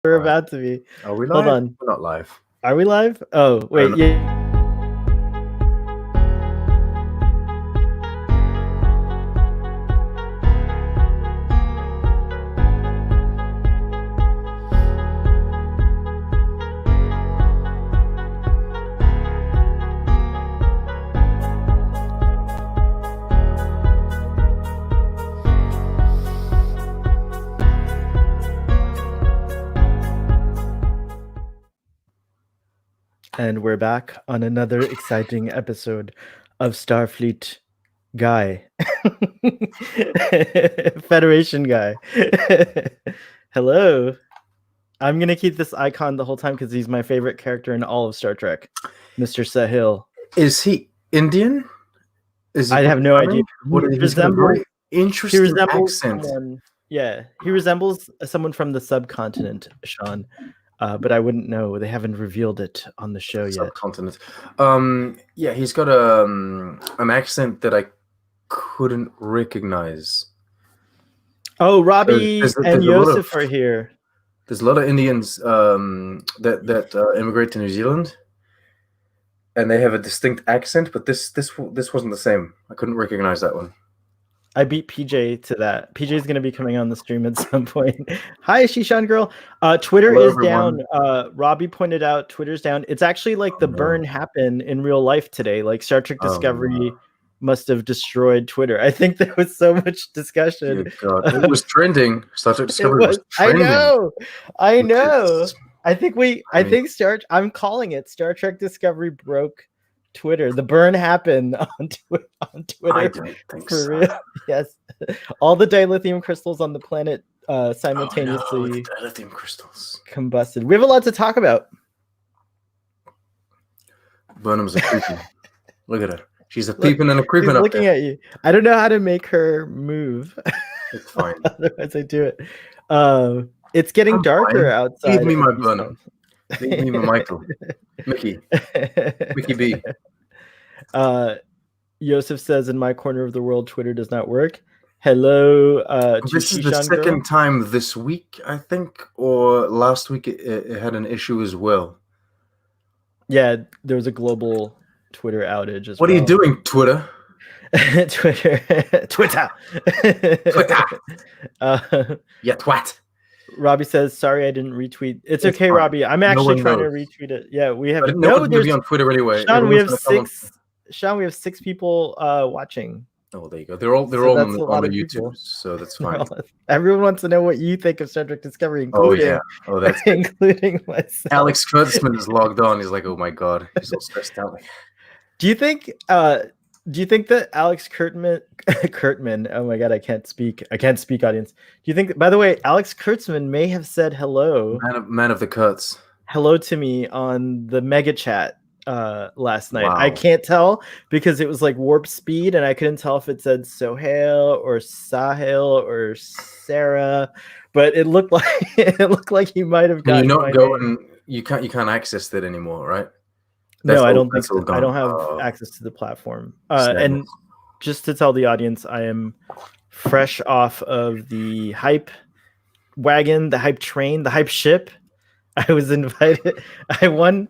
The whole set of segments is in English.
We're about to be. Are we live? Hold on. We're not live. Are we live? Oh, wait. Yeah. And we're back on another exciting episode of Starfleet Guy. Federation Guy. Hello. I'm going to keep this icon the whole time because he's my favorite character in all of Star Trek, Mr. Sahil. Is he Indian? I have no idea. He resembles interesting accent. Someone, yeah, he resembles someone from the subcontinent, Sean. But I wouldn't know. They haven't revealed it on the show yet. Subcontinent. Yeah, he's got an accent that I couldn't recognize. Oh, Robbie and Joseph are here. There's a lot of Indians that immigrate to New Zealand, and they have a distinct accent. But this wasn't the same. I couldn't recognize that one. I beat PJ to that. PJ is going to be coming on the stream at some point. Hi, Shishan girl. Twitter is down. Robbie pointed out Twitter's down. It's actually like the burn happened in real life today. Like Star Trek Discovery must have destroyed Twitter. I think there was so much discussion. It was trending. Star Trek Discovery was trending. I know. I'm calling it. Star Trek Discovery broke Twitter. The burn happened on Twitter. I don't think so. Real. Yes, all the dilithium crystals on the planet simultaneously the dilithium crystals combusted. We have a lot to talk about. Burnham's a creeping. Look at her. She's a peeping and a creeping. She's looking at you. I don't know how to make her move. It's fine. Otherwise, I do it. It's getting darker outside. Give me my Burnham. Leave me my Michael. Mickey B. Joseph says, in my corner of the world, Twitter does not work. Hello. This is the second time this week, I think, or last week it had an issue as well. Yeah, there was a global Twitter outage as well. What are you doing, Twitter? Twitter. Yeah, twat. Robbie says, sorry, I didn't retweet. It's okay, fine. Robbie. I'm actually trying to retweet it. Yeah, we have no one be on Twitter anyway. Sean, we have six people watching. Oh, there you go. They're all on the YouTube, people. So that's fine. Everyone wants to know what you think of Star Trek Discovery, including that's including myself. Alex Kurtzman is logged on. He's like, oh my god, he's all stressed out. Do you think that Alex Kurtzman, oh my god, I can't speak, audience. Do you think, by the way, Alex Kurtzman may have said hello, man of the Kurtz, hello to me on the mega chat last night? Wow. I can't tell because it was like warp speed and I couldn't tell if it said Sohail or Sahil or Sarah, but it looked like he might have gotten you can't access that anymore, right? No, I don't think so. I don't have access to the platform. And just to tell the audience, I am fresh off of the hype wagon, the hype train, the hype ship. I was invited. I won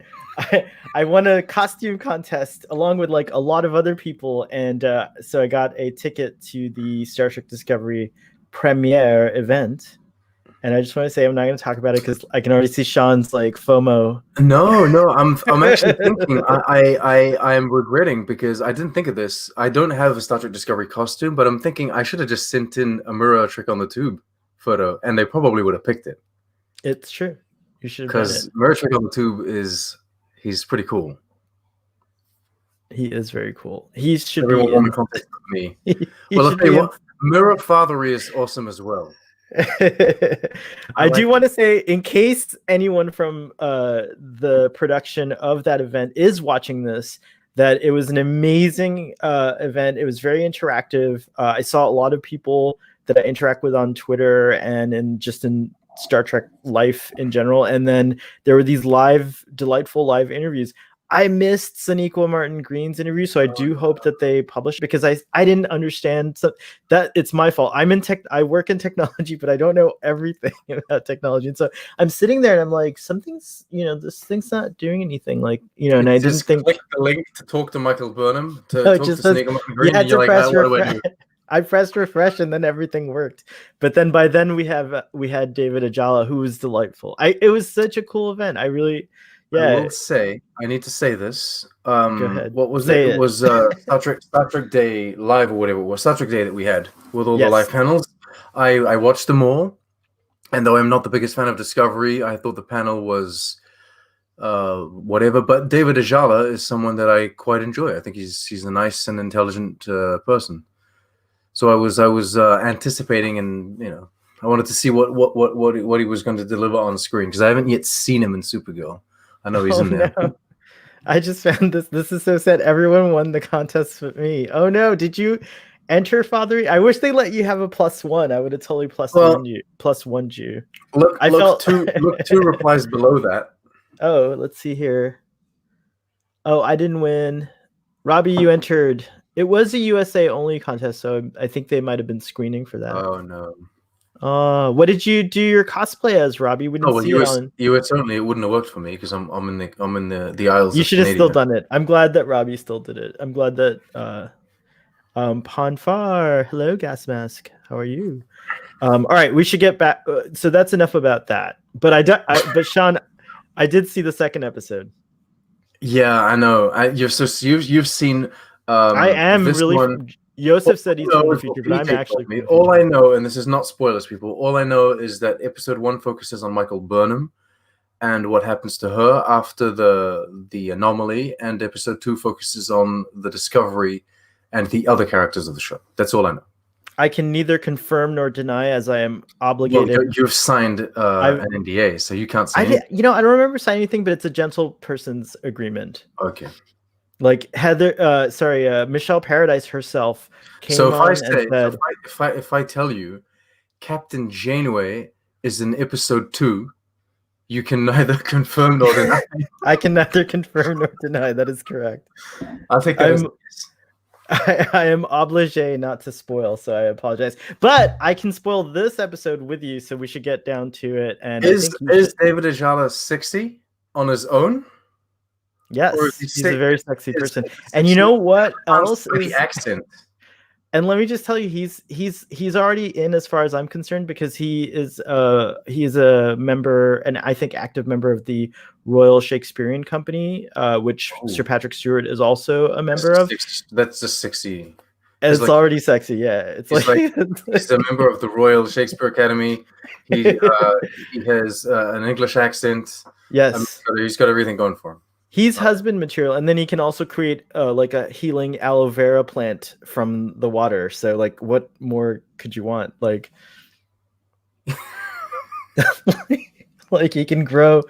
a costume contest along with like a lot of other people. And so I got a ticket to the Star Trek Discovery premiere event. And I just want to say I'm not going to talk about it because I can already see Sean's like FOMO. No, I'm actually thinking I am regretting because I didn't think of this. I don't have a Star Trek Discovery costume, but I'm thinking I should have just sent in a Mirror Trick on the Tube photo, and they probably would have picked it. It's true. You should, because Mirror Trick on the Tube he's pretty cool. He is very cool. He should Everyone be in contact with me. Well, I'll tell you what, Mirror Fathery is awesome as well. I do want to say, in case anyone from the production of that event is watching this, that it was an amazing event. It was very interactive. I saw a lot of people that I interact with on Twitter and in Star Trek life in general. And then there were these delightful live interviews. I missed Sonequa Martin Green's interview, so I do hope that they publish, because I didn't understand that. It's my fault. I work in technology, but I don't know everything about technology, and so I'm sitting there and I'm like, something's, this thing's not doing anything, like, and I didn't think. Click the link to talk to Michael Burnham to talk to Sonequa Martin Green. You had to press refresh. I pressed refresh and then everything worked. But then by then we had David Ajala, who was delightful. It was such a cool event. I need to say this. Go ahead. What was it? It was Star Trek Day Live, or whatever it was. Star Trek Day that we had with all the live panels. I watched them all, and though I'm not the biggest fan of Discovery, I thought the panel was whatever. But David Ajala is someone that I quite enjoy. I think he's a nice and intelligent person. So I was anticipating, and I wanted to see what he was going to deliver on screen, because I haven't yet seen him in Supergirl. I know he's in there. No. I just found this. This is so sad. Everyone won the contest with me. Oh no! Did you enter, Father? I wish they let you have a +1. I would have totally plus one you. Look two replies below that. Oh, let's see here. Oh, I didn't win. Robbie, you entered. It was a USA only contest, so I think they might have been screening for that. Oh no. What did you do your cosplay as, Robbie? We didn't see it on US only. It wouldn't have worked for me because I'm in the Isles. You should have still done it. I'm glad that Robbie still did it. I'm glad that Ponfar. Hello, Gas Mask. How are you? All right, we should get back. So that's enough about that. But but Sean, I did see the second episode. Yeah, I know. You've seen. I am really. Joseph said he's in the future, but I'm actually. All I know, and this is not spoilers, people. All I know is that episode 1 focuses on Michael Burnham and what happens to her after the anomaly, and episode 2 focuses on the discovery and the other characters of the show. That's all I know. I can neither confirm nor deny, as I am obligated. Well, you've signed an NDA, so you can't say anything. I don't remember signing anything, but it's a gentle person's agreement. Okay. Like Michelle Paradise herself came on and said, if I tell you Captain Janeway is in episode 2, you can neither confirm nor deny. I can neither confirm nor deny. That is correct. I think I am obligé not to spoil, so I apologize. But I can spoil this episode with you, so we should get down to it. And is David Ajala 60 on his own? Yes, he's a very sexy person. And you know what else is the accent? And let me just tell you, he's already in, as far as I'm concerned, because he is a member, and I think active member of the Royal Shakespearean Company, which Sir Patrick Stewart is also a member of. That's just 60. It's like, already sexy, yeah. It's like he's a member of the Royal Shakespeare Academy. He has an English accent. Yes, he's got everything going for him. He's husband material, and then he can also create like a healing aloe vera plant from the water. So, like, what more could you want? Like, like he can grow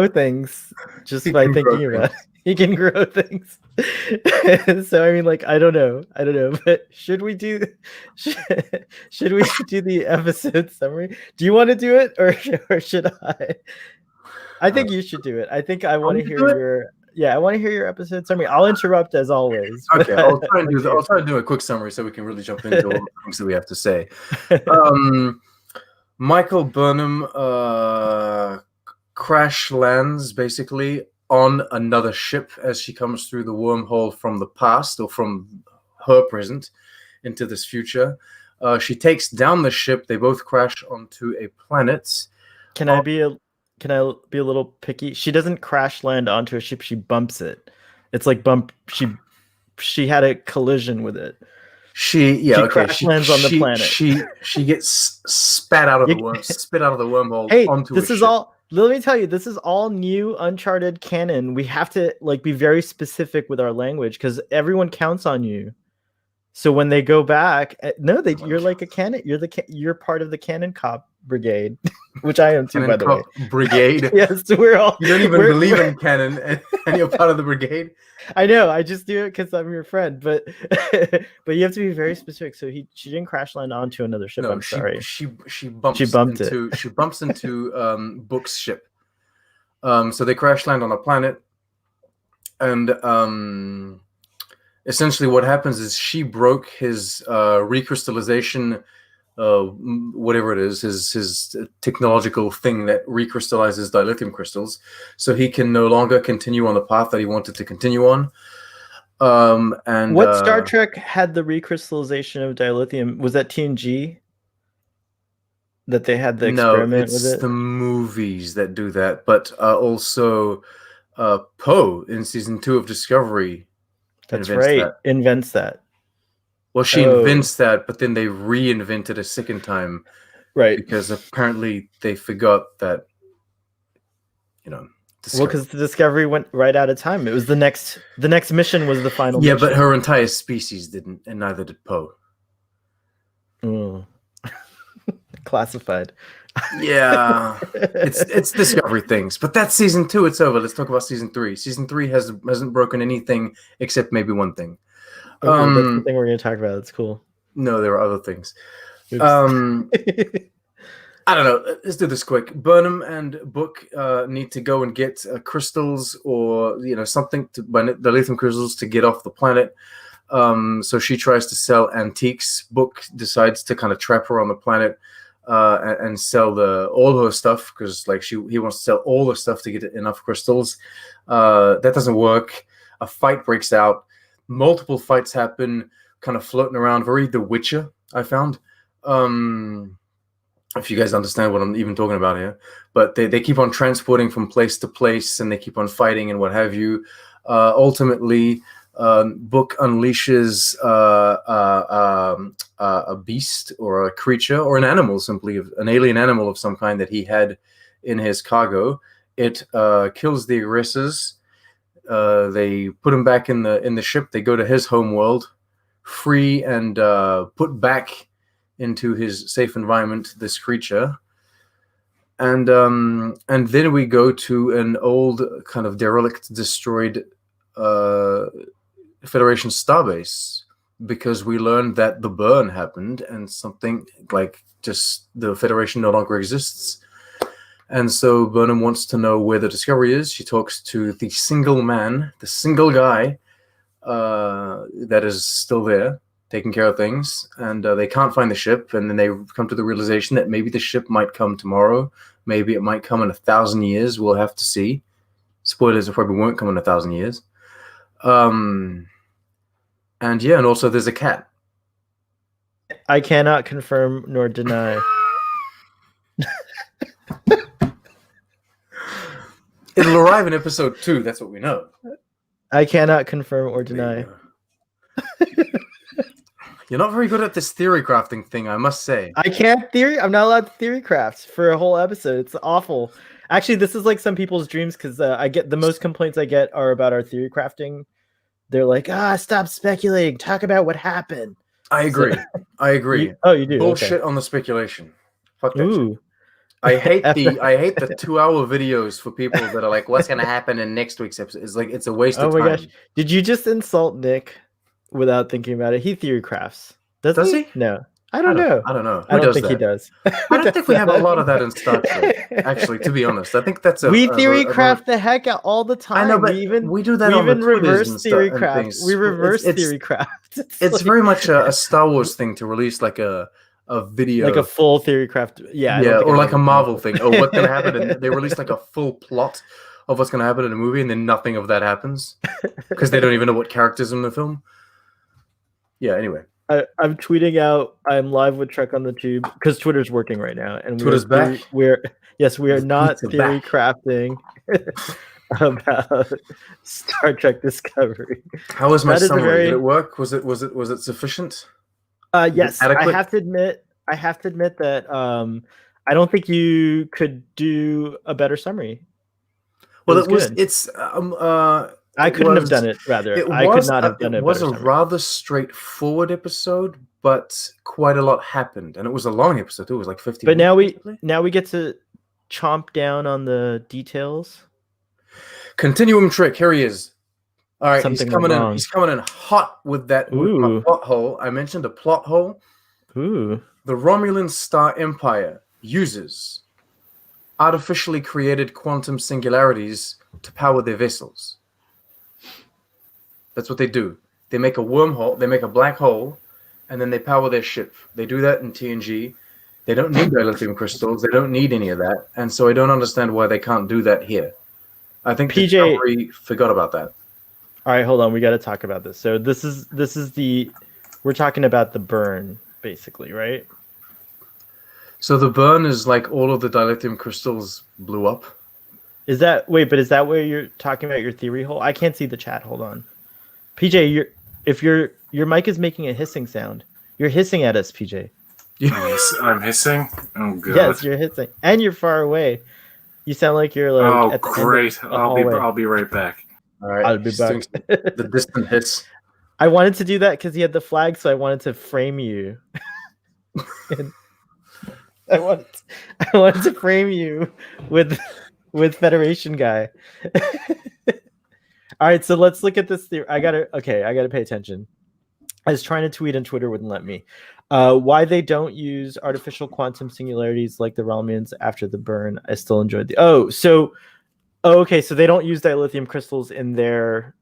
things just by thinking about it. He can grow things. So I mean, like, I don't know, but should we do the episode summary? Do you want to do it, or should I? I think you should do it. I think I want to hear your episode summary. I'll interrupt as always. Okay, I'll try and do a quick summary so we can really jump into all the things that we have to say. Michael Burnham crash lands basically on another ship as she comes through the wormhole from the past, or from her present into this future. She takes down the ship. They both crash onto a planet. Can I be a little picky? She doesn't crash land onto a ship. She bumps it. It's like she had a collision with it. She lands on the planet. She gets spat out of the wormhole. Hey, onto this a is ship. all. Let me tell you, this is all new Uncharted canon. We have to be very specific with our language, because everyone counts on you. So when they go back, you're like a canon. You're part of the canon cop brigade, which I am too, by the way. Brigade. Yes, we're all. You don't even believe in canon, and you're part of the brigade. I know. I just do it because I'm your friend, but you have to be very specific. So she didn't crash land onto another ship. No, I'm sorry. She bumps into Book's ship. So they crash land on a planet. essentially what happens is she broke his recrystallization, whatever it is, his technological thing that recrystallizes dilithium crystals, so he can no longer continue on the path that he wanted to continue on. And what Star Trek had the recrystallization of dilithium? Was that TNG? That they had the experiment with it? No, it's the movies that do that, but also Poe in season 2 of Discovery. That's right. Invents that. Well, she invents that, but then they reinvent it a second time, right? Because apparently they forgot that, Discovery. Well, because the Discovery went right out of time. It was the next mission was the final. Yeah, mission. But her entire species didn't, and neither did Poe. Classified. Yeah, it's Discovery things, but that's season 2. It's over. Let's talk about season 3. Season 3 hasn't broken anything except maybe one thing. That's the thing we're going to talk about. It's cool. No, there are other things. I don't know. Let's do this quick. Burnham and Book need to go and get crystals or something to the lithium crystals to get off the planet. So she tries to sell antiques. Book decides to kind of trap her on the planet and sell all her stuff because he wants to sell all the stuff to get enough crystals. That doesn't work. A fight breaks out. Multiple fights happen, kind of floating around. Very The Witcher, I found. If you guys understand what I'm even talking about here. But they keep on transporting from place to place, and they keep on fighting and what have you. Ultimately, Book unleashes a beast or a creature or an animal, simply an alien animal of some kind that he had in his cargo. It kills the aggressors. They put him back in the ship. They go to his home world, free and put back into his safe environment this creature. And then we go to an old kind of derelict, destroyed Federation starbase because we learned that the burn happened and something like just the Federation no longer exists. And so Burnham wants to know where the Discovery is. She talks to the single man, the single guy that is still there, taking care of things. And they can't find the ship. And then they come to the realization that maybe the ship might come tomorrow. Maybe it might come in 1,000 years. We'll have to see. Spoilers, it probably won't come in 1,000 years. And also there's a cat. I cannot confirm nor deny. It'll arrive in episode 2. That's what we know. I cannot confirm or deny. You're not very good at this theory crafting thing, I must say. I can't theory. I'm not allowed to theory craft for a whole episode. It's awful. Actually, this is like some people's dreams because I get the most complaints I get are about our theory crafting. They're like, stop speculating. Talk about what happened. I agree. I agree. You do? Bullshit on the speculation. Fuck that shit. I hate the 2-hour videos for people that are like, what's gonna happen in next week's episode? It's like it's a waste of time. Oh my gosh. Did you just insult Nick without thinking about it? He theory crafts. Does he? No. I don't know. I don't know. I don't think he does. I don't think we have a lot of that in Star Trek, actually, to be honest. I think that's we theory craft the heck out all the time. I know, but we do that on the reverse theory craft. We reverse theory craft. It's very much a Star Wars thing to release like a video, like a full theory craft. Yeah, or like a Marvel thing. Oh, what's gonna happen? And they release like a full plot of what's gonna happen in a movie, and then nothing of that happens because they don't even know what characters in the film. Yeah. Anyway, I'm tweeting out. I'm live with Trek on the Tube because Twitter's working right now, and Twitter's back. We are not theory crafting about Star Trek Discovery. How was my summary? Did it work? Was it sufficient? Yes, I have to admit that I don't think you could do a better summary. Well, I couldn't have done it. Rather, I could not have done it. It was a rather straightforward episode, but quite a lot happened, and it was a long episode too. It was like 50 minutes. But now we get to chomp down on the details. Continuum trick. Here he is. All right, he's coming in hot with that plot hole. I mentioned a plot hole. Ooh. The Romulan Star Empire uses artificially created quantum singularities to power their vessels. That's what they do. They make a wormhole. They make a black hole, and then they power their ship. They do that in TNG. They don't need dilithium crystals. They don't need any of that. And so I don't understand why they can't do that here. I think PJ, Discovery forgot about that. All right, hold on. We got to talk about this. So this is we're talking about the burn, basically, right? So the burn is like all of the dilithium crystals blew up. Is that where you're talking about your theory hole? I can't see the chat. Hold on. PJ, your mic is making a hissing sound. You're hissing at us, PJ. Yes, I'm hissing. Oh god. Yes, you're hissing, and you're far away. You sound like you're like. Oh at the great! End of the I'll be right back. All right, I'll be back. The distant hiss. I wanted to do that because he had the flag, so I wanted to frame you. I wanted to frame you with Federation guy. All right, so let's look at this theory. I gotta pay attention. I was trying to tweet and Twitter wouldn't let me. Why they don't use artificial quantum singularities like the Romulans after the burn? I still enjoyed okay, so they don't use dilithium crystals in their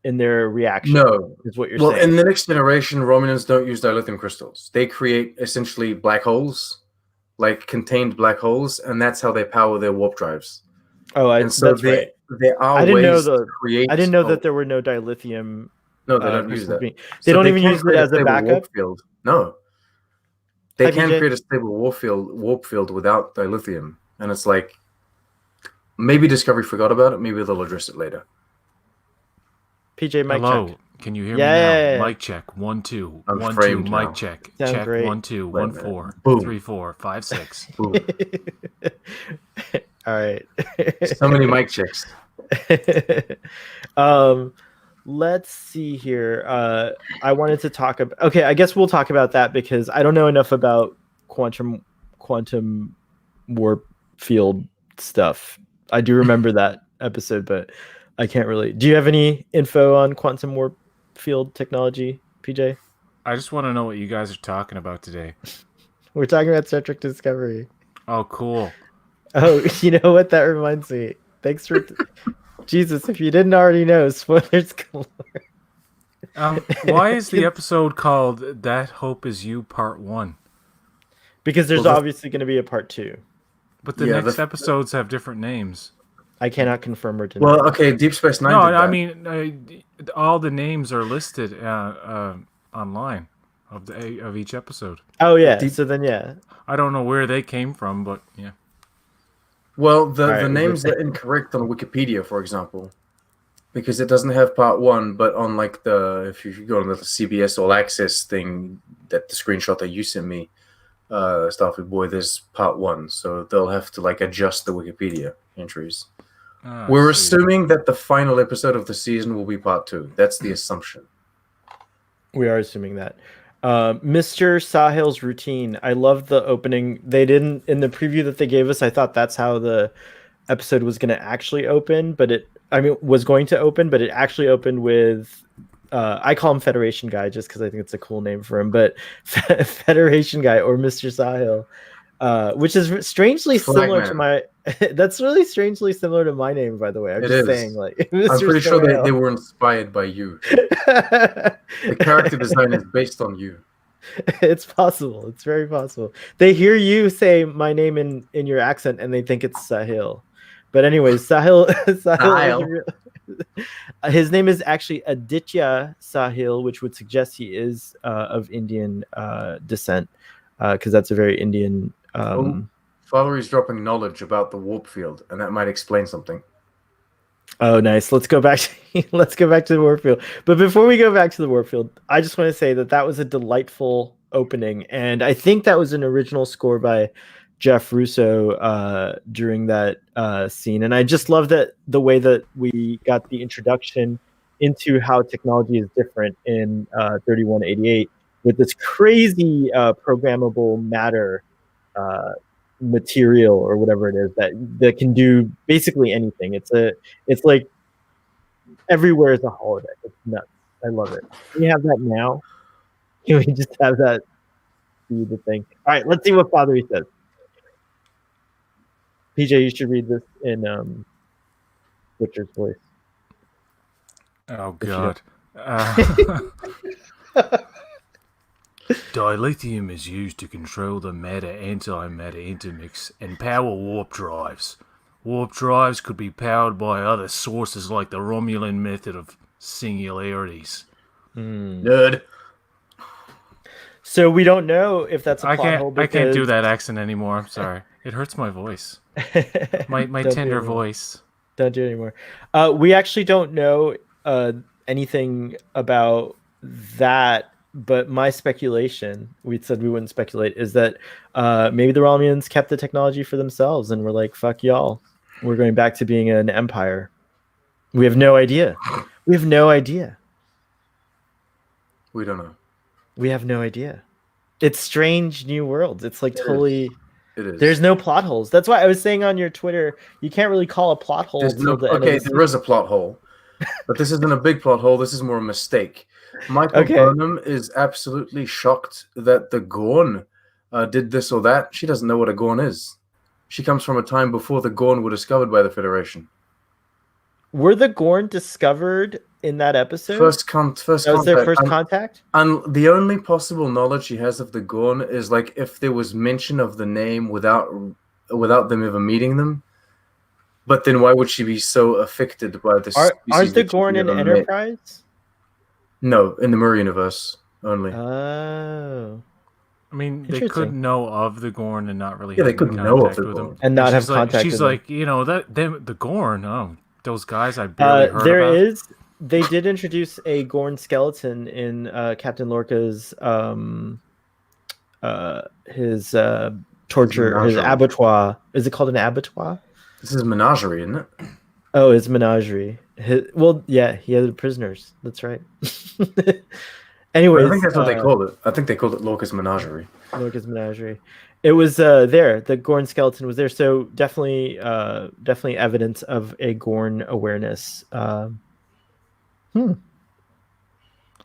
reaction. No, is what you're saying. Well, in the next generation, Romulans don't use dilithium crystals. They create essentially black holes, like contained black holes, and that's how they power their warp drives. Oh, that's right. There are I didn't ways know to create. I didn't know that there were no dilithium. No, they don't use that. They don't even use it as a backup. Warp field. No, they can't create a stable warp field without dilithium, and it's like maybe Discovery forgot about it. Maybe they'll address it later. PJ, mic Hello. check. Can you hear me now? Mic check. 1 2 1 2. Mic now. check. Sounds check. Great. 1 2 1 4 3 4 5 6. All right. So many mic checks. Let's see here. I wanted to talk about. Okay, I guess we'll talk about that because I don't know enough about quantum warp field stuff. I do remember that episode, but I can't really. Do you have any info on quantum warp field technology, PJ? I just want to know what you guys are talking about today. We're talking about Star Trek Discovery. Oh, cool. Oh, you know what? That reminds me. Thanks for Jesus. If you didn't already know, spoilers galore. Why is the episode called "That Hope Is You" Part 1? Because there's obviously going to be a part 2. But the next episodes have different names. I cannot confirm or deny. Well, okay, Deep Space Nine. No, I mean all the names are listed online of each episode. Oh yeah. So then yeah. I don't know where they came from, but yeah. Well, the names are incorrect on Wikipedia, for example, because it doesn't have part 1, but on like if you go on the CBS All Access thing, that the screenshot that you sent me, Starfleet Boy, there's part 1, so they'll have to like adjust the Wikipedia entries. We're assuming that the final episode of the season will be part 2. That's the assumption. We are assuming that. Mr. Sahil's routine. I love the opening. They didn't in the preview that they gave us. I thought that's how the episode was going to actually open, but it actually opened with. I call him Federation Guy just because I think it's a cool name for him, but Federation Guy or Mr. Sahil, which is strangely similar to my. That's really strangely similar to my name, by the way. I'm just saying, like, Mr. I'm pretty sure they were inspired by you. The character design is based on you. It's possible. It's very possible. They hear you say my name in your accent and they think it's Sahil. But anyways, Sahil his name is actually Aditya Sahil, which would suggest he is of Indian descent, because that's a very Indian. Valery's dropping knowledge about the warp field, and that might explain something. Oh, nice. Let's go back to the warp field. But before we go back to the warp field, I just want to say that was a delightful opening, and I think that was an original score by Jeff Russo during that scene. And I just love that the way that we got the introduction into how technology is different in 3188 with this crazy programmable matter material or whatever it is that can do basically anything. It's like everywhere is a holodeck. It's nuts. I love it. Can we have that now? Can we just have that be the thing? All right, let's see what Father says. PJ, you should read this in Butcher's voice. Oh God. Dilithium is used to control the matter-antimatter intermix and power warp drives. Warp drives could be powered by other sources like the Romulan method of singularities. Nerd. So we don't know if that's a plot hole. I can't do that accent anymore. I'm sorry. It hurts my voice. My tender voice. Don't do it anymore. We actually don't know anything about that, but my speculation, we said we wouldn't speculate, is that maybe the Romulans kept the technology for themselves and were like, fuck y'all. We're going back to being an empire. We have no idea. We have no idea. We don't know. We have no idea. It's strange new worlds. It's like totally... It is. There's no plot holes. That's why I was saying on your Twitter, you can't really call a plot hole. There is a plot hole, but this isn't a big plot hole. This is more a mistake. Michael Burnham is absolutely shocked that the Gorn did this or that. She doesn't know what a Gorn is. She comes from a time before the Gorn were discovered by the Federation. Were the Gorn discovered in that episode? That was their first contact? And the only possible knowledge she has of the Gorn is like if there was mention of the name without them ever meeting them. But then why would she be so affected by this? Aren't the Gorn in Enterprise? No, in the Mirror universe only. Oh. I mean, they could know of the Gorn and not really they could know of the with Gorn. them. And not have contact she's with like, them. the Gorn, those guys I barely heard there about. They did introduce a Gorn skeleton in Captain Lorca's his torture, his abattoir. Is it called an abattoir? This is menagerie, isn't it? Oh, his menagerie. He had prisoners. That's right. Anyways, I think that's what they called it. I think they called it Lorca's Menagerie. Lorca's Menagerie. It was there. The Gorn skeleton was there. So definitely evidence of a Gorn awareness.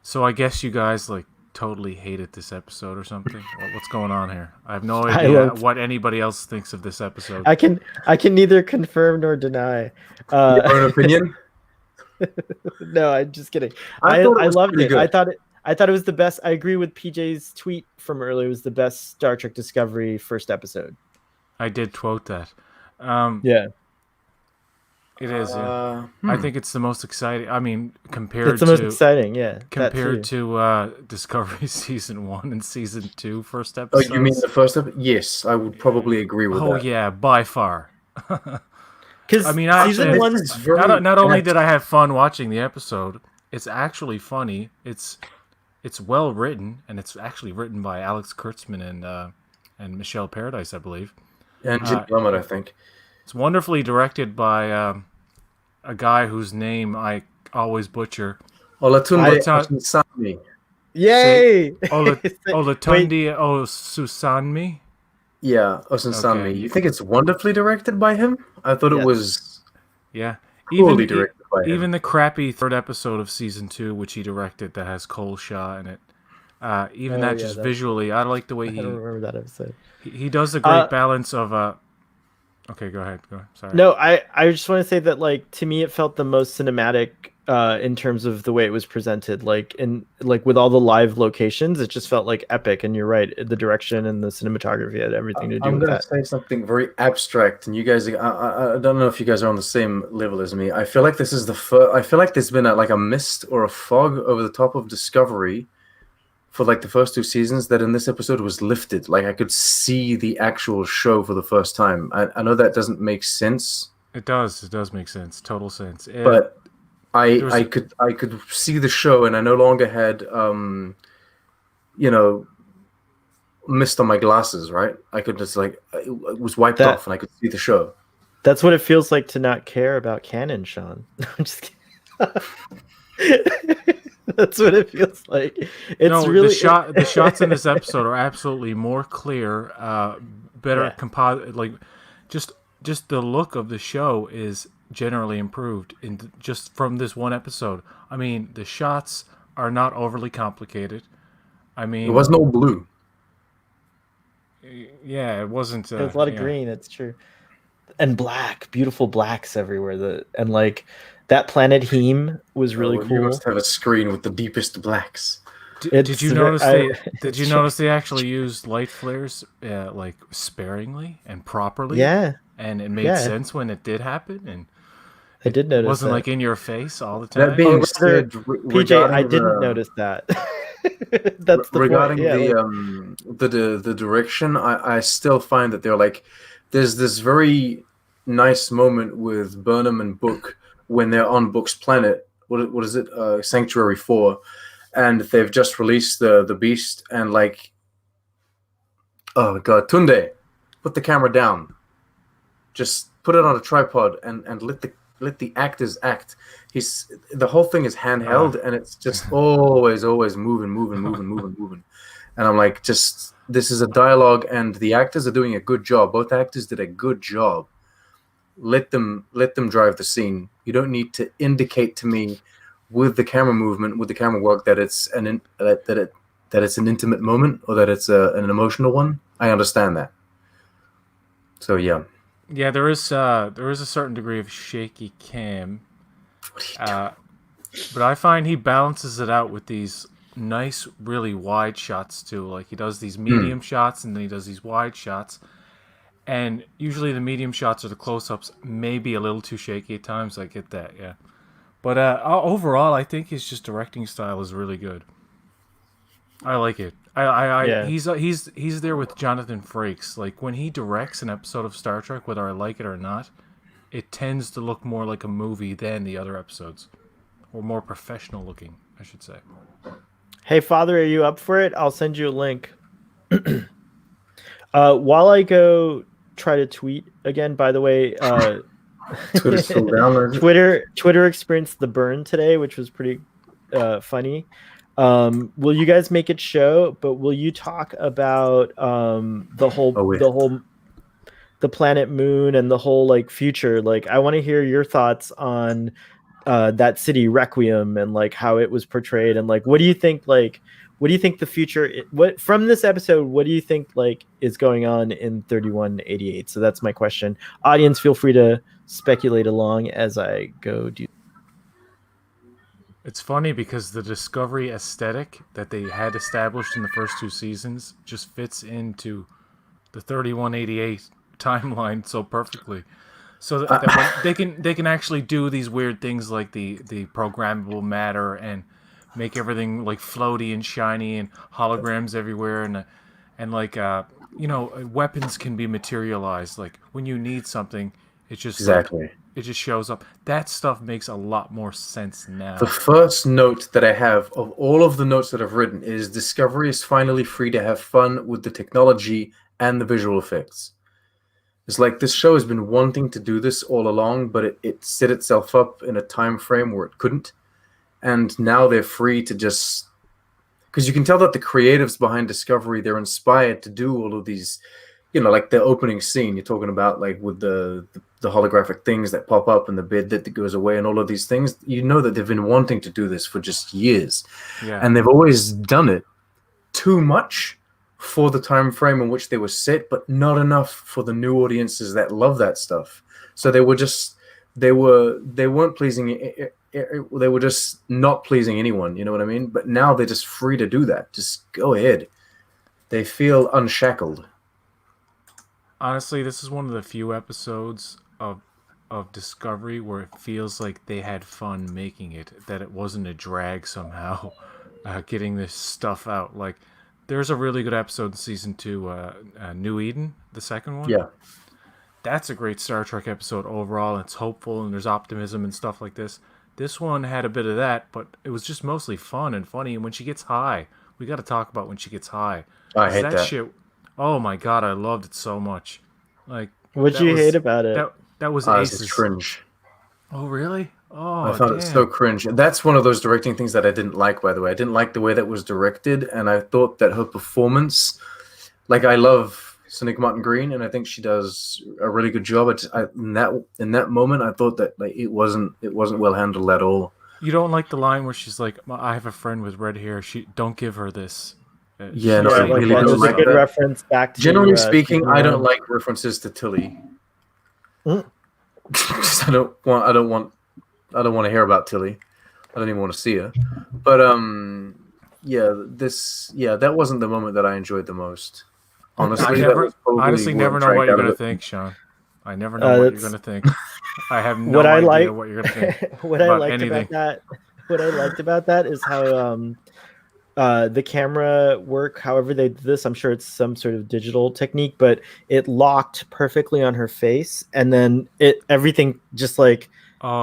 So I guess you guys totally hated this episode or something. What's going on here? I have no idea what anybody else thinks of this episode. I can neither confirm nor deny. Your own opinion? No, I'm just kidding. I loved it. Good. I thought it was the best. I agree with PJ's tweet from earlier. It was the best Star Trek Discovery first episode. I did quote that. Yeah. It is. Yeah. I think it's the most exciting. I mean, compared to... It's the most exciting, yeah. Compared to Discovery Season 1 and Season 2 first episodes. Oh, you mean the first episode? Yes, I would probably agree with that. Oh, yeah, by far. Because I mean, Season 1 is very... Not only did I have fun watching the episode, it's actually funny. It's well written, and it's actually written by Alex Kurtzman and Michelle Paradise, I believe. And Jim Lumet, I think. It's wonderfully directed by a guy whose name I always butcher. Olatunde Osunsanmi. Yay! Olatunde Osunsanmi? Yeah, Osunsanmi. Okay. You think it's wonderfully directed by him? I thought it was poorly directed by him. Even the crappy third episode of Season 2, which he directed, that has Cole Shaw in it. Visually, I like the way I don't remember that episode. He does a great balance of... Okay, go ahead. Sorry. No, I just want to say that to me it felt the most cinematic in terms of the way it was presented. With all the live locations, it just felt epic. And you're right, the direction and the cinematography had everything to do with that. I'm going to say something very abstract, and you guys, I don't know if you guys are on the same level as me. I feel like this is the first. I feel like there's been a mist or a fog over the top of Discovery for the first two seasons that in this episode was lifted. I could see the actual show for the first time. I know that doesn't make sense. It does. It does make sense. Total sense. But I could see the show, and I no longer had mist on my glasses, right? I could just it was wiped off, and I could see the show. That's what it feels like to not care about canon, Sean. I'm just kidding. That's what it feels like. It's really the shots in this episode are absolutely more clear, better composite. Just the look of the show is generally improved just from this one episode. I mean, the shots are not overly complicated. I mean, it wasn't all blue. Yeah, it wasn't. There's a lot of green. It's true, and black, beautiful blacks everywhere. That planet Heme was really cool. You must have a screen with the deepest blacks. Did you notice they actually used light flares like sparingly and properly? Yeah. And it made sense when it did happen, and I did notice it wasn't that. like in your face all the time. That being said, PJ, I didn't notice that. That's the regarding point. the direction. I still find that they're like, there's this very nice moment with Burnham and Book when they're on Book's planet. What is it? Sanctuary 4, and they've just released the Beast, and like, oh god, Tunde, put the camera down. Just put it on a tripod and let the actors act. The whole thing is handheld and it's just always moving. And I'm like, just, this is a dialogue and the actors are doing a good job. Both actors did a good job. Let them drive the scene. You don't need to indicate to me with the camera movement, with the camera work, that it's that it's an intimate moment or that it's an emotional one. I understand that. So yeah. Yeah, there is a certain degree of shaky cam, but I find he balances it out with these nice, really wide shots too. Like he does these medium shots and then he does these wide shots, and usually the medium shots or the close-ups may be a little too shaky at times. I get that, yeah. But overall, I think his just directing style is really good. I like it. He's there with Jonathan Frakes. Like when he directs an episode of Star Trek, whether I like it or not, it tends to look more like a movie than the other episodes, or more professional looking, I should say. Hey, Father, are you up for it? I'll send you a link. While I go try to tweet again, by the way, Twitter experienced the burn today, which was pretty funny. Will you guys make it show? But will you talk about the planet Moon and the whole like future? Like, I want to hear your thoughts on that city Requiem and like how it was portrayed, and like what do you think the future? From this episode? What do you think like is going on in 3188? So that's my question. Audience, feel free to speculate along as I go do. It's funny because the Discovery aesthetic that they had established in the first two seasons just fits into the 3188 timeline so perfectly. So that when they can actually do these weird things like the programmable matter and make everything like floaty and shiny and holograms everywhere and like weapons can be materialized. Like when you need something, it just exactly. It just shows up. That stuff makes a lot more sense now. The first note that I have of all of the notes that I've written is Discovery is finally free to have fun with the technology and the visual effects. It's like this show has been wanting to do this all along, but it set itself up in a time frame where it couldn't. And now they're free to just... Because you can tell that the creatives behind Discovery, they're inspired to do all of these... like the opening scene you're talking about, like with the holographic things that pop up and the bed that goes away and all of these things, that they've been wanting to do this for just years. Yeah. And they've always done it too much for the time frame in which they were set, but not enough for the new audiences that love that stuff. So they weren't pleasing, they were just not pleasing anyone, you know what I mean? But now they're just free to do that. Just go ahead. They feel unshackled. Honestly, this is one of the few episodes of Discovery where it feels like they had fun making it, that it wasn't a drag somehow, getting this stuff out. Like, there's a really good episode in season 2, New Eden, the second one. Yeah. That's a great Star Trek episode overall, and it's hopeful, and there's optimism and stuff like this. This one had a bit of that, but it was just mostly fun and funny, and when she gets high, we got to talk about when she gets high. I hate that shit. Oh my god, I loved it so much. Like, what'd you hate about it? That was Aces. Cringe. Oh really? Oh, I thought it so cringe. That's one of those directing things that I didn't like, by the way. I didn't like the way that was directed, and I thought that her performance, like, I love Sonequa Martin Green, and I think she does a really good job. In that moment, I thought that like it wasn't well handled at all. You don't like the line where she's like, "I have a friend with red hair. Don't give her this." Yeah, no, I really don't like that. Reference back to, generally speaking, I don't like references to Tilly. I don't want I don't want to hear about Tilly. I don't even want to see her. But that wasn't the moment that I enjoyed the most. Honestly, honestly never know what you're gonna think, Sean. I never know what you're gonna think. I have no idea what you're gonna think. What I liked about that is how the camera work, however they did this, I'm sure it's some sort of digital technique, but it locked perfectly on her face, and then everything just like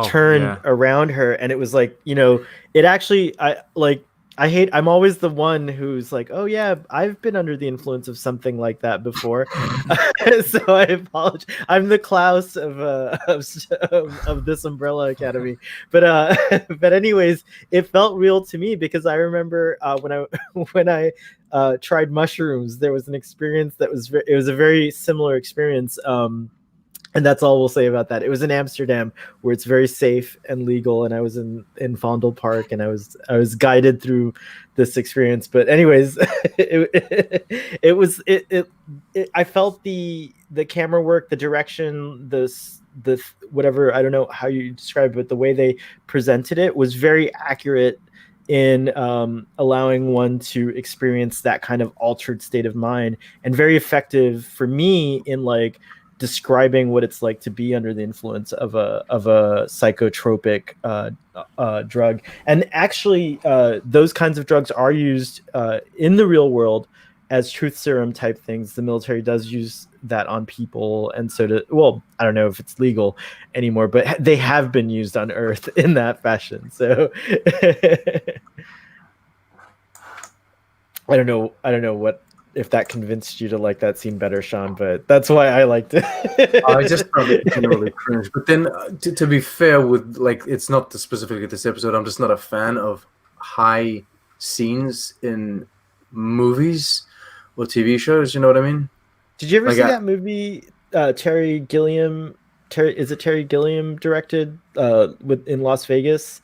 turned around her, and it was like, it actually, I'm always the one who's like, oh yeah, I've been under the influence of something like that before. So I apologize. I'm the Klaus of this Umbrella Academy. But anyways, it felt real to me because I remember when I tried mushrooms, there was an experience that was it was a very similar experience. And that's all we'll say about that. It was in Amsterdam, where it's very safe and legal, and I was in Vondel Park, and I was guided through this experience. But anyways, I felt the camera work, the direction, the whatever, I don't know how you describe it, but the way they presented it was very accurate in allowing one to experience that kind of altered state of mind, and very effective for me in like describing what it's like to be under the influence of a psychotropic drug. And actually, those kinds of drugs are used in the real world as truth serum type things. The military does use that on people, and so I don't know if it's legal anymore, but they have been used on Earth in that fashion. So I don't know what, if that convinced you to like that scene better, Sean, but that's why I liked it. I just found it generally cringe. But then, to be fair, with like, it's not specifically this episode. I'm just not a fan of high scenes in movies or TV shows. You know what I mean? Did you ever see that movie? Terry Gilliam directed in Las Vegas?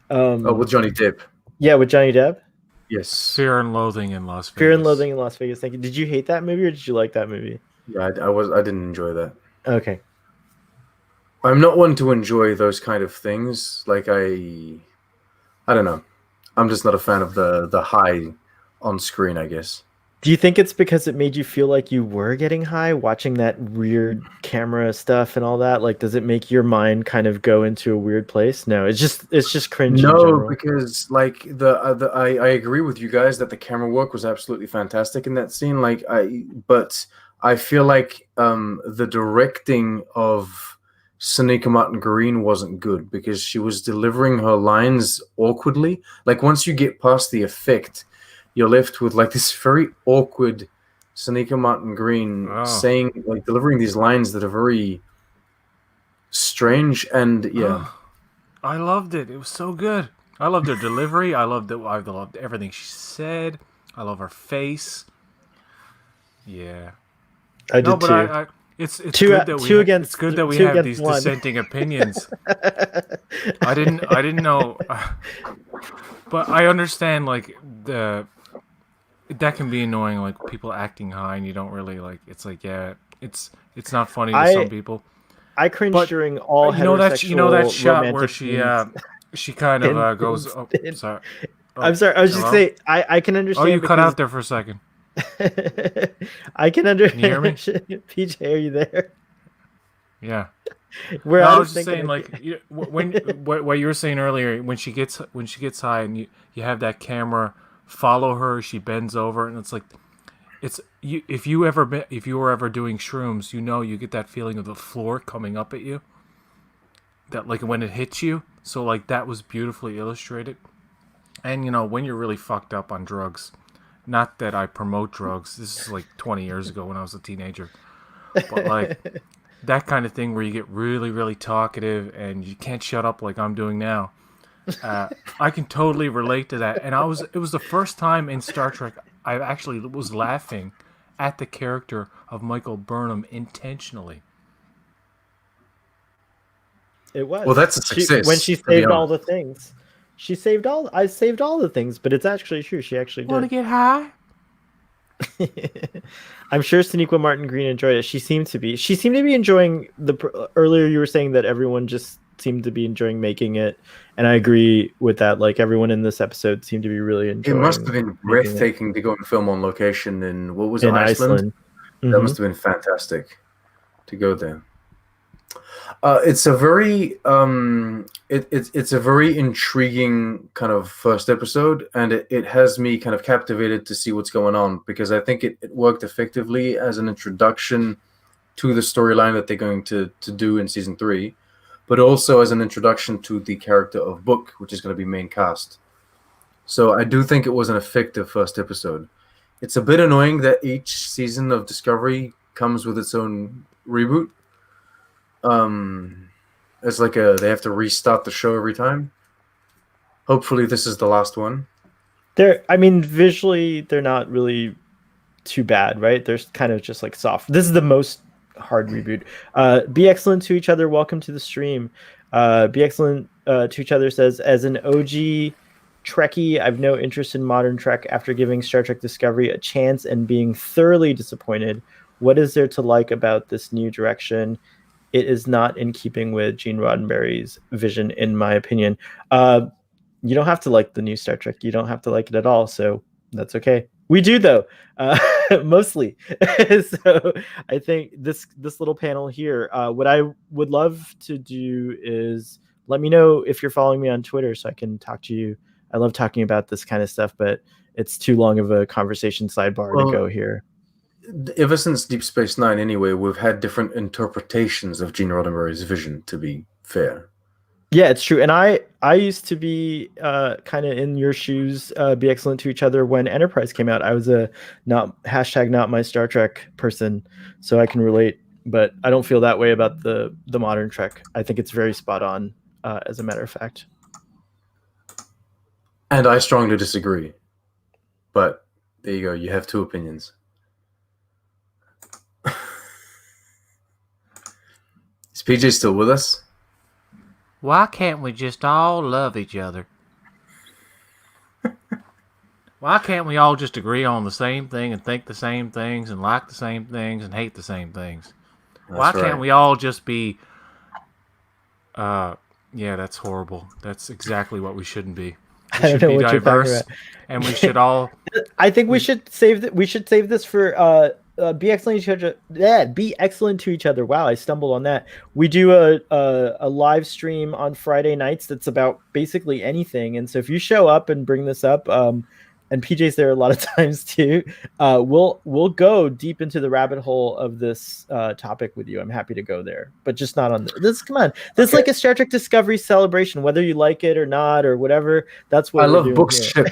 With Johnny Depp. Yeah, with Johnny Depp. Yes. Fear and Loathing in Las Vegas. Fear and Loathing in Las Vegas. Thank you. Did you hate that movie, or did you like that movie? Yeah, I didn't enjoy that. Okay. I'm not one to enjoy those kind of things. Like I don't know. I'm just not a fan of the high on screen, I guess. Do you think it's because it made you feel like you were getting high watching that weird camera stuff and all that? Like, does it make your mind kind of go into a weird place? No, it's just cringe. No, because like I agree with you guys that the camera work was absolutely fantastic in that scene. But I feel like the directing of Sonequa Martin Green wasn't good because she was delivering her lines awkwardly. Like once you get past the effect, you're left with like this very awkward Sonequa Martin Green saying, like, delivering these lines that are very strange. And I loved it. It was so good. I loved her delivery. I loved everything she said. I love her face. Yeah, I did too. It's good that we have these dissenting opinions. I didn't know, but I understand like that can be annoying, like people acting high and you don't really like. It's like it's not funny to some people. I cringe during all heterosexual that shot where scenes. she kind of goes. Oh, sorry. I'm sorry. I was just saying I can understand. Oh, you cut out there for a second. I can understand. Can you hear me? PJ, are you there? Yeah. I was just saying, like, when what you were saying earlier, when she gets high and you have that camera follow her, she bends over, and it's like, if you were ever doing shrooms, you get that feeling of the floor coming up at you, that like when it hits you. So like that was beautifully illustrated. And when you're really fucked up on drugs, not that I promote drugs, this is like 20 years ago when I was a teenager, but like that kind of thing where you get really, really talkative and you can't shut up like I'm doing now. I can totally relate to that. And it was the first time in Star Trek I actually was laughing at the character of Michael Burnham intentionally. It was. Well, that's a success. When she saved all the things. I saved all the things, but it's actually true. She actually did. Want to get high? I'm sure Sonequa Martin Green enjoyed it. She seemed to be enjoying earlier you were saying that everyone just seemed to be enjoying making it, and I agree with that. Like everyone in this episode seemed to be really enjoying. It must have been breathtaking to go and film on location in what was it, in Iceland. That must have been fantastic to go there. It's a very it's a very intriguing kind of first episode, and it has me kind of captivated to see what's going on, because I think it worked effectively as an introduction to the storyline that they're going to do in season 3, but also as an introduction to the character of Book, which is going to be main cast. So I do think it was an effective first episode. It's a bit annoying that each season of Discovery comes with its own reboot. It's like they have to restart the show every time. Hopefully this is the last one. Visually they're not really too bad, right? They're kind of just like soft. This is the most hard reboot. Be excellent to each other. Welcome to the stream. Be excellent to each other says, as an OG Trekkie, I've no interest in modern Trek after giving Star Trek Discovery a chance and being thoroughly disappointed. What is there to like about this new direction? It is not in keeping with Gene Roddenberry's vision, in my opinion. You don't have to like the new Star Trek. You don't have to like it at all, so that's okay. We do, though, mostly. So I think this little panel here, what I would love to do is let me know if you're following me on Twitter so I can talk to you. I love talking about this kind of stuff, but it's too long of a conversation sidebar to go here. Ever since Deep Space Nine, anyway, we've had different interpretations of Gene Roddenberry's vision, to be fair. Yeah, it's true. And I used to be kind of in your shoes, be excellent to each other when Enterprise came out. I was a not my Star Trek person, so I can relate. But I don't feel that way about the modern Trek. I think it's very spot on, as a matter of fact. And I strongly disagree. But there you go. You have two opinions. Is PJ still with us? Why can't we just all love each other? Why can't we all just agree on the same thing and think the same things and like the same things and hate the same things? Why can't we all just be... yeah, that's horrible. That's exactly what we shouldn't be. We should be diverse, and we should all... I think we should save this for... be excellent to each other. Yeah, be excellent to each other. Wow, I stumbled on that. We do a live stream on Friday nights that's about basically anything. And so if you show up and bring this up, and PJ's there a lot of times too, we'll go deep into the rabbit hole of this topic with you. I'm happy to go there, but just not on this. Come on, this is like a Star Trek Discovery celebration, whether you like it or not or whatever. That's what I love Book's ship.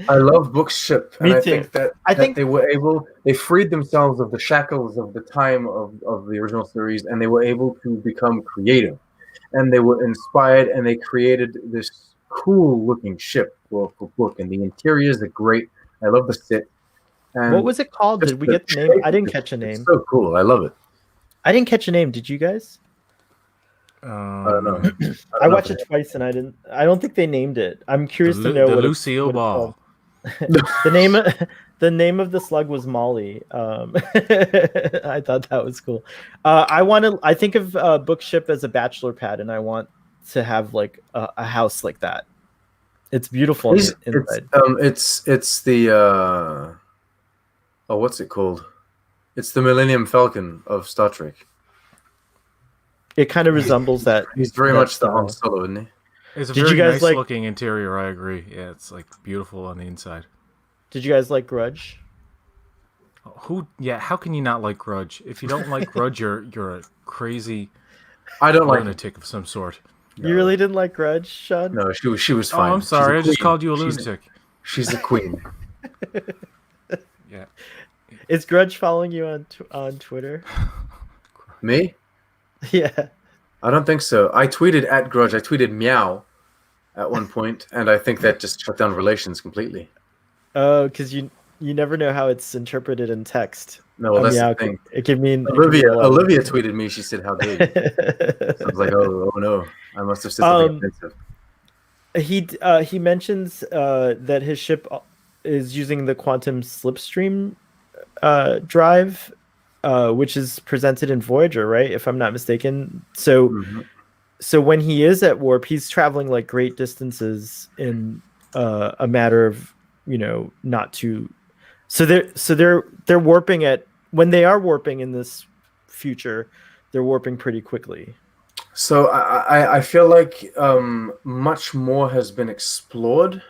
I love Book's ship, and I think that they were able. They freed themselves of the shackles of the time of the original series, and they were able to become creative, and they were inspired, and they created this cool looking ship for Book, and the interiors are great. I love the set. And what was it called? Did we get the name? I didn't catch a name. It's so cool. I love it. I didn't catch a name. Did you guys? I don't know. I watched it twice and I don't think they named it. I'm curious to know what Lucille Ball. The name of the slug was Molly. I thought that was cool. I think of Book ship as a bachelor pad, and I want to have like a house like that. It's beautiful inside. It's the what's it called? It's the Millennium Falcon of Star Trek. It kind of resembles that. He's very much the Han Solo, isn't he? It's a very nice looking interior. I agree. Yeah, it's like beautiful on the inside. Did you guys like Grudge? How can you not like Grudge? If you don't like Grudge, you're a crazy lunatic of some sort. No. You really didn't like Grudge, Sean? No, she was fine. Oh, I'm sorry. I just called you a lunatic. She's a queen. Yeah. Is Grudge following you on Twitter? Me? Yeah. I don't think so. I tweeted at Grudge. I tweeted meow at one point, and I think that just shut down relations completely. Oh, because you never know how it's interpreted in text. No, well, that's the thing. It can mean Olivia tweeted me. She said, "How dare you?" So I was like, "Oh no, I must have said something offensive." He mentions that his ship is using the quantum slipstream drive, which is presented in Voyager, right? If I'm not mistaken. So so when he is at warp, he's traveling like great distances in a matter of, not too. So they're warping at when they are warping in this future, they're warping pretty quickly. So I feel like much more has been explored.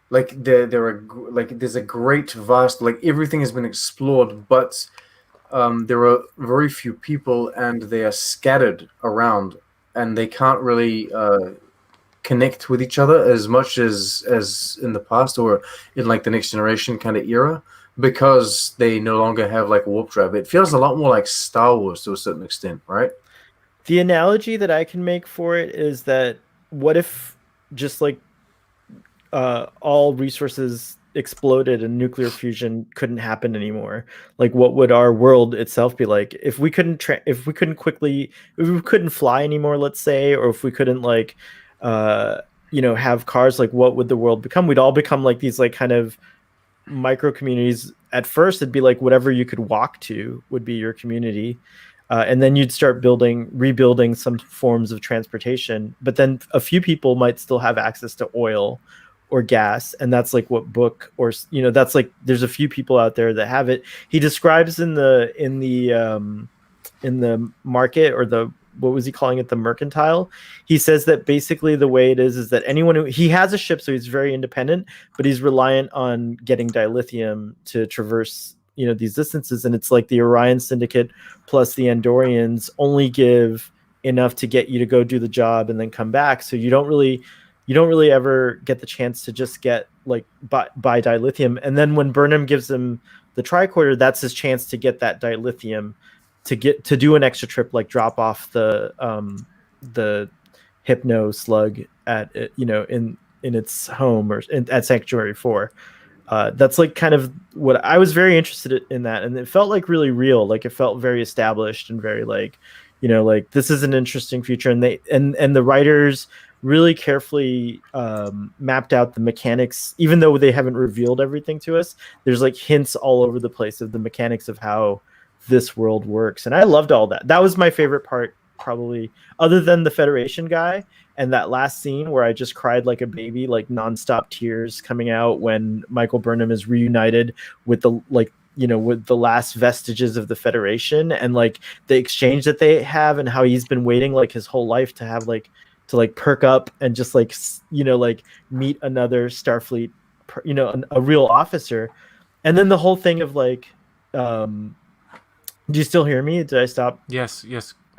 Like there's a great vast, like everything has been explored, but there are very few people and they are scattered around and they can't really connect with each other as much as in the past or in like the Next Generation kind of era, because they no longer have like warp drive. It feels a lot more like Star Wars to a certain extent, right? The analogy that I can make for it is that what if just like all resources exploded and nuclear fusion couldn't happen anymore? Like, what would our world itself be like if we couldn't if we couldn't fly anymore, let's say, or if we couldn't like have cars? Like, what would the world become? We'd all become like these like kind of micro communities. At first it'd be like whatever you could walk to would be your community, and then you'd start rebuilding some forms of transportation, but then a few people might still have access to oil or gas, and that's like what Book, or that's like there's a few people out there that have it. He describes in the market, or the, what was he calling it, the mercantile, he says that basically the way it is that anyone he has a ship, so he's very independent, but he's reliant on getting dilithium to traverse these distances, and it's like the Orion Syndicate plus the Andorians only give enough to get you to go do the job and then come back, so you don't really ever get the chance to just get like buy dilithium. And then when Burnham gives him the tricorder, that's his chance to get that dilithium to do an extra trip, like drop off the Hypno slug at in its home, or at Sanctuary 4. That's like kind of what I was very interested in, that, and it felt like really real. Like, it felt very established and very like, like this is an interesting future, and the writers really carefully mapped out the mechanics, even though they haven't revealed everything to us. There's like hints all over the place of the mechanics of how this world works, and I loved all that. That was my favorite part, probably, other than the Federation guy and that last scene where I just cried like a baby, like nonstop tears coming out when Michael Burnham is reunited with the with the last vestiges of the Federation, and like the exchange that they have, and how he's been waiting like his whole life to have like to perk up and just like like meet another Starfleet, a real officer. And then the whole thing of like, do you still hear me? Did I stop? Yes.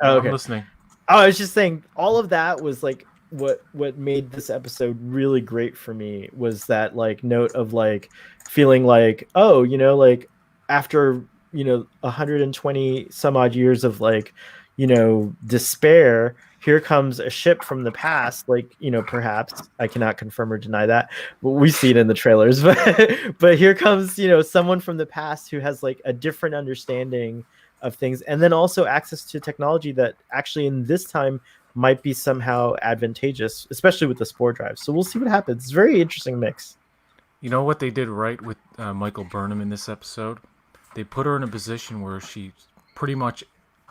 Oh, okay. I'm listening. Oh, I was just saying, all of that was like what made this episode really great for me, was that like note of like feeling like, oh, like after 120 some odd years of like despair, here comes a ship from the past, like perhaps, I cannot confirm or deny that, but we see it in the trailers, but here comes someone from the past who has like a different understanding of things, and then also access to technology that actually in this time might be somehow advantageous, especially with the spore drive. So we'll see what happens. It's a very interesting mix. You know what they did right with Michael Burnham in this episode? They put her in a position where she pretty much,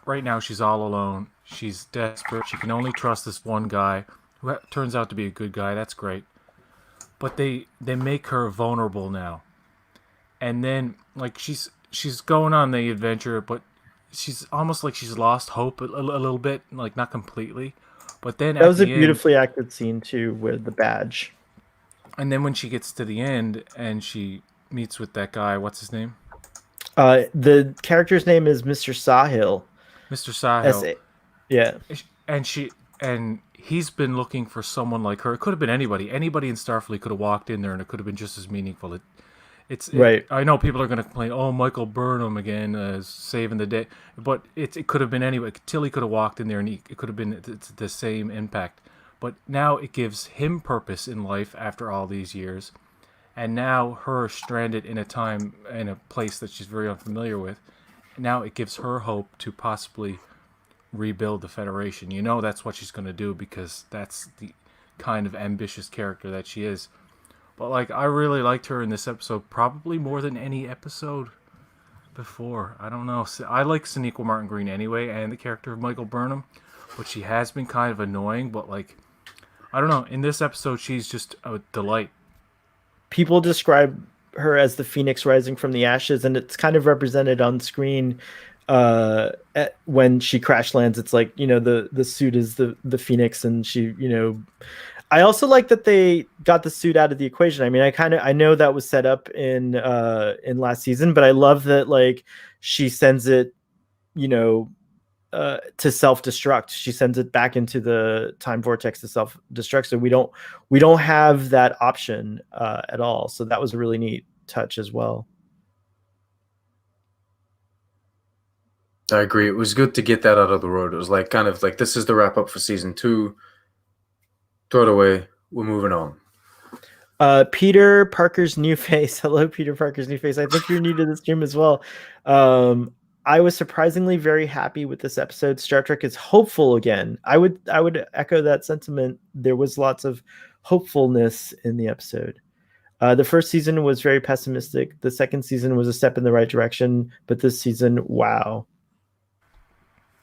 right now, she's all alone. She's desperate. She can only trust this one guy, who turns out to be a good guy. That's great. But they make her vulnerable now. And then, like, she's going on the adventure, but she's almost like she's lost hope a little bit, like not completely. But then that was a beautifully acted scene too, with the badge. And then when she gets to the end and she meets with that guy, what's his name? The character's name is Mr. Sahil. Mr. Sahil. Yeah. And he's been looking for someone like her. It could have been anybody. Anybody in Starfleet could have walked in there, and it could have been just as meaningful. Right. I know people are going to complain, oh, Michael Burnham again, saving the day. But it could have been anybody. Tilly could have walked in there, and it could have been the same impact. But now it gives him purpose in life after all these years. And now her stranded in a time, in a place that she's very unfamiliar with. Now it gives her hope to possibly rebuild the Federation. That's what she's going to do, because that's the kind of ambitious character that she is. But like, I really liked her in this episode, probably more than any episode before. I don't know. I like Sonequa Martin Green anyway, and the character of Michael Burnham. but she has been kind of annoying. But like, I don't know. In this episode, she's just a delight. People describe her as the phoenix rising from the ashes, and it's kind of represented on screen when she crash lands. It's like, the suit is the phoenix, and she, I also like that they got the suit out of the equation. I mean, I know that was set up in last season, but I love that, like, she sends it, to self-destruct. She sends it back into the time vortex to self-destruct. So we don't have that option at all. So that was a really neat touch as well. I agree. It was good to get that out of the road. It was like kind of like, this is the wrap up for season 2. Throw it away. We're moving on. Peter Parker's new face. Hello, Peter Parker's new face. I think you're new to the stream as well. I was surprisingly very happy with this episode. Star Trek is hopeful again. I would echo that sentiment. There was lots of hopefulness in the episode. The first season was very pessimistic. The second season was a step in the right direction, but this season, wow.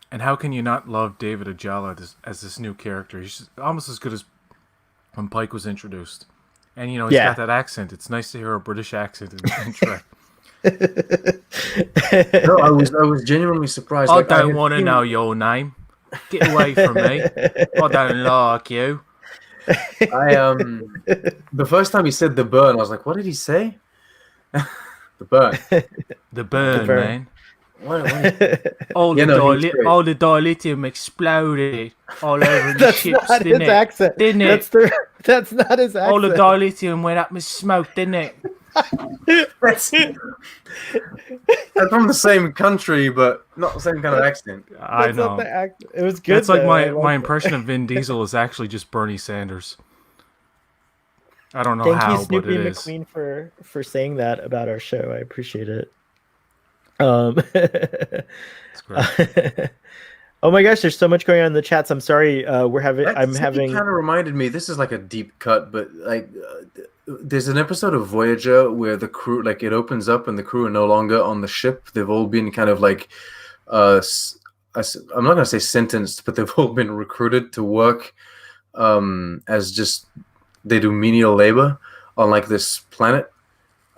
And how can you not love David Ajala as this new character? He's almost as good as when Pike was introduced. And, he's got that accent. It's nice to hear a British accent in Trek. No, I was genuinely surprised. I don't want to know your name. Get away from me. I don't like you. The first time he said the burn, I was like, what did he say? The burn. The burn, man. What? All the dilithium exploded all over the ships, didn't it? Accent. Didn't it? That's not his accent. All the dilithium went up in smoke, didn't it? I'm from the same country, but not the same kind of accent. I know. It was good. It's like my impression of Vin Diesel is actually just Bernie Sanders. I don't know how, Thank you, but it is. Snoopy McQueen, for saying that about our show. I appreciate it. That's great. Oh my gosh, there's so much going on in the chats. I'm sorry. I'm having. Kind of reminded me. This is like a deep cut, but like, there's an episode of Voyager where the crew, like, it opens up and the crew are no longer on the ship. They've all been kind of like, I'm not gonna say sentenced, but they've all been recruited to work, as just they do menial labor on like this planet.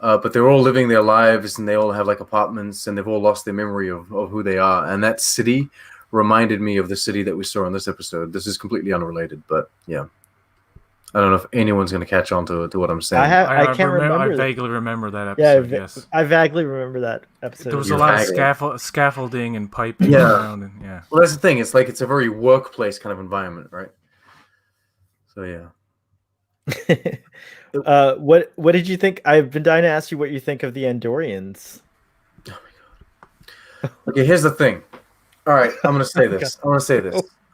But they're all living their lives and they all have like apartments and they've all lost their memory of who they are. And that city reminded me of the city that we saw in this episode. This is completely unrelated, but yeah. I don't know if anyone's going to catch on to what I'm saying. I can't remember. I vaguely remember that episode, yes. I vaguely remember that episode. There was a lot of scaffolding and piping around. And, yeah. Well, that's the thing. It's like it's a very workplace kind of environment, right? So, yeah. What did you think? I've been dying to ask you what you think of the Andorians. Oh my god. Okay, here's the thing. All right, I'm gonna say this. All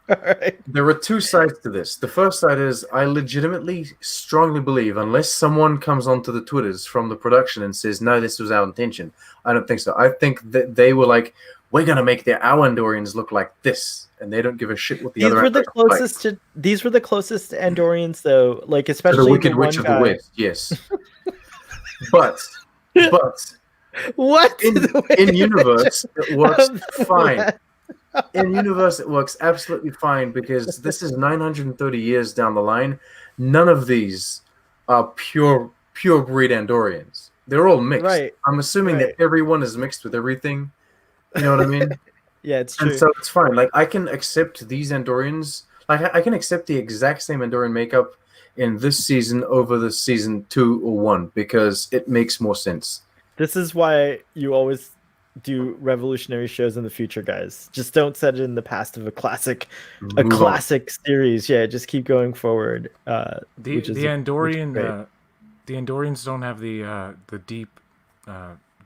right. There are two sides to this. The first side is I legitimately strongly believe, unless someone comes onto the Twitters from the production and says, no, this was our intention, I don't think so. I think that they were like, we're gonna make our Andorians look like this, and they don't give a shit what the other. These were the closest to Andorians, though. Like, especially to the Wicked Witch of the West. Yes, but what in universe it works fine. In universe, it works absolutely fine because this is 930 years down the line. None of these are pure breed Andorians. They're all mixed. Right. I'm assuming that everyone is mixed with everything. You know what I mean? Yeah, it's true. And so it's fine. Like, I can accept these Andorians. Like, I can accept the exact same Andorian makeup in this season over the season 2 or 1 because it makes more sense. This is why you always do revolutionary shows in the future, guys. Just don't set it in the past of a classic series. Yeah, just keep going forward. The Andorians don't have the deep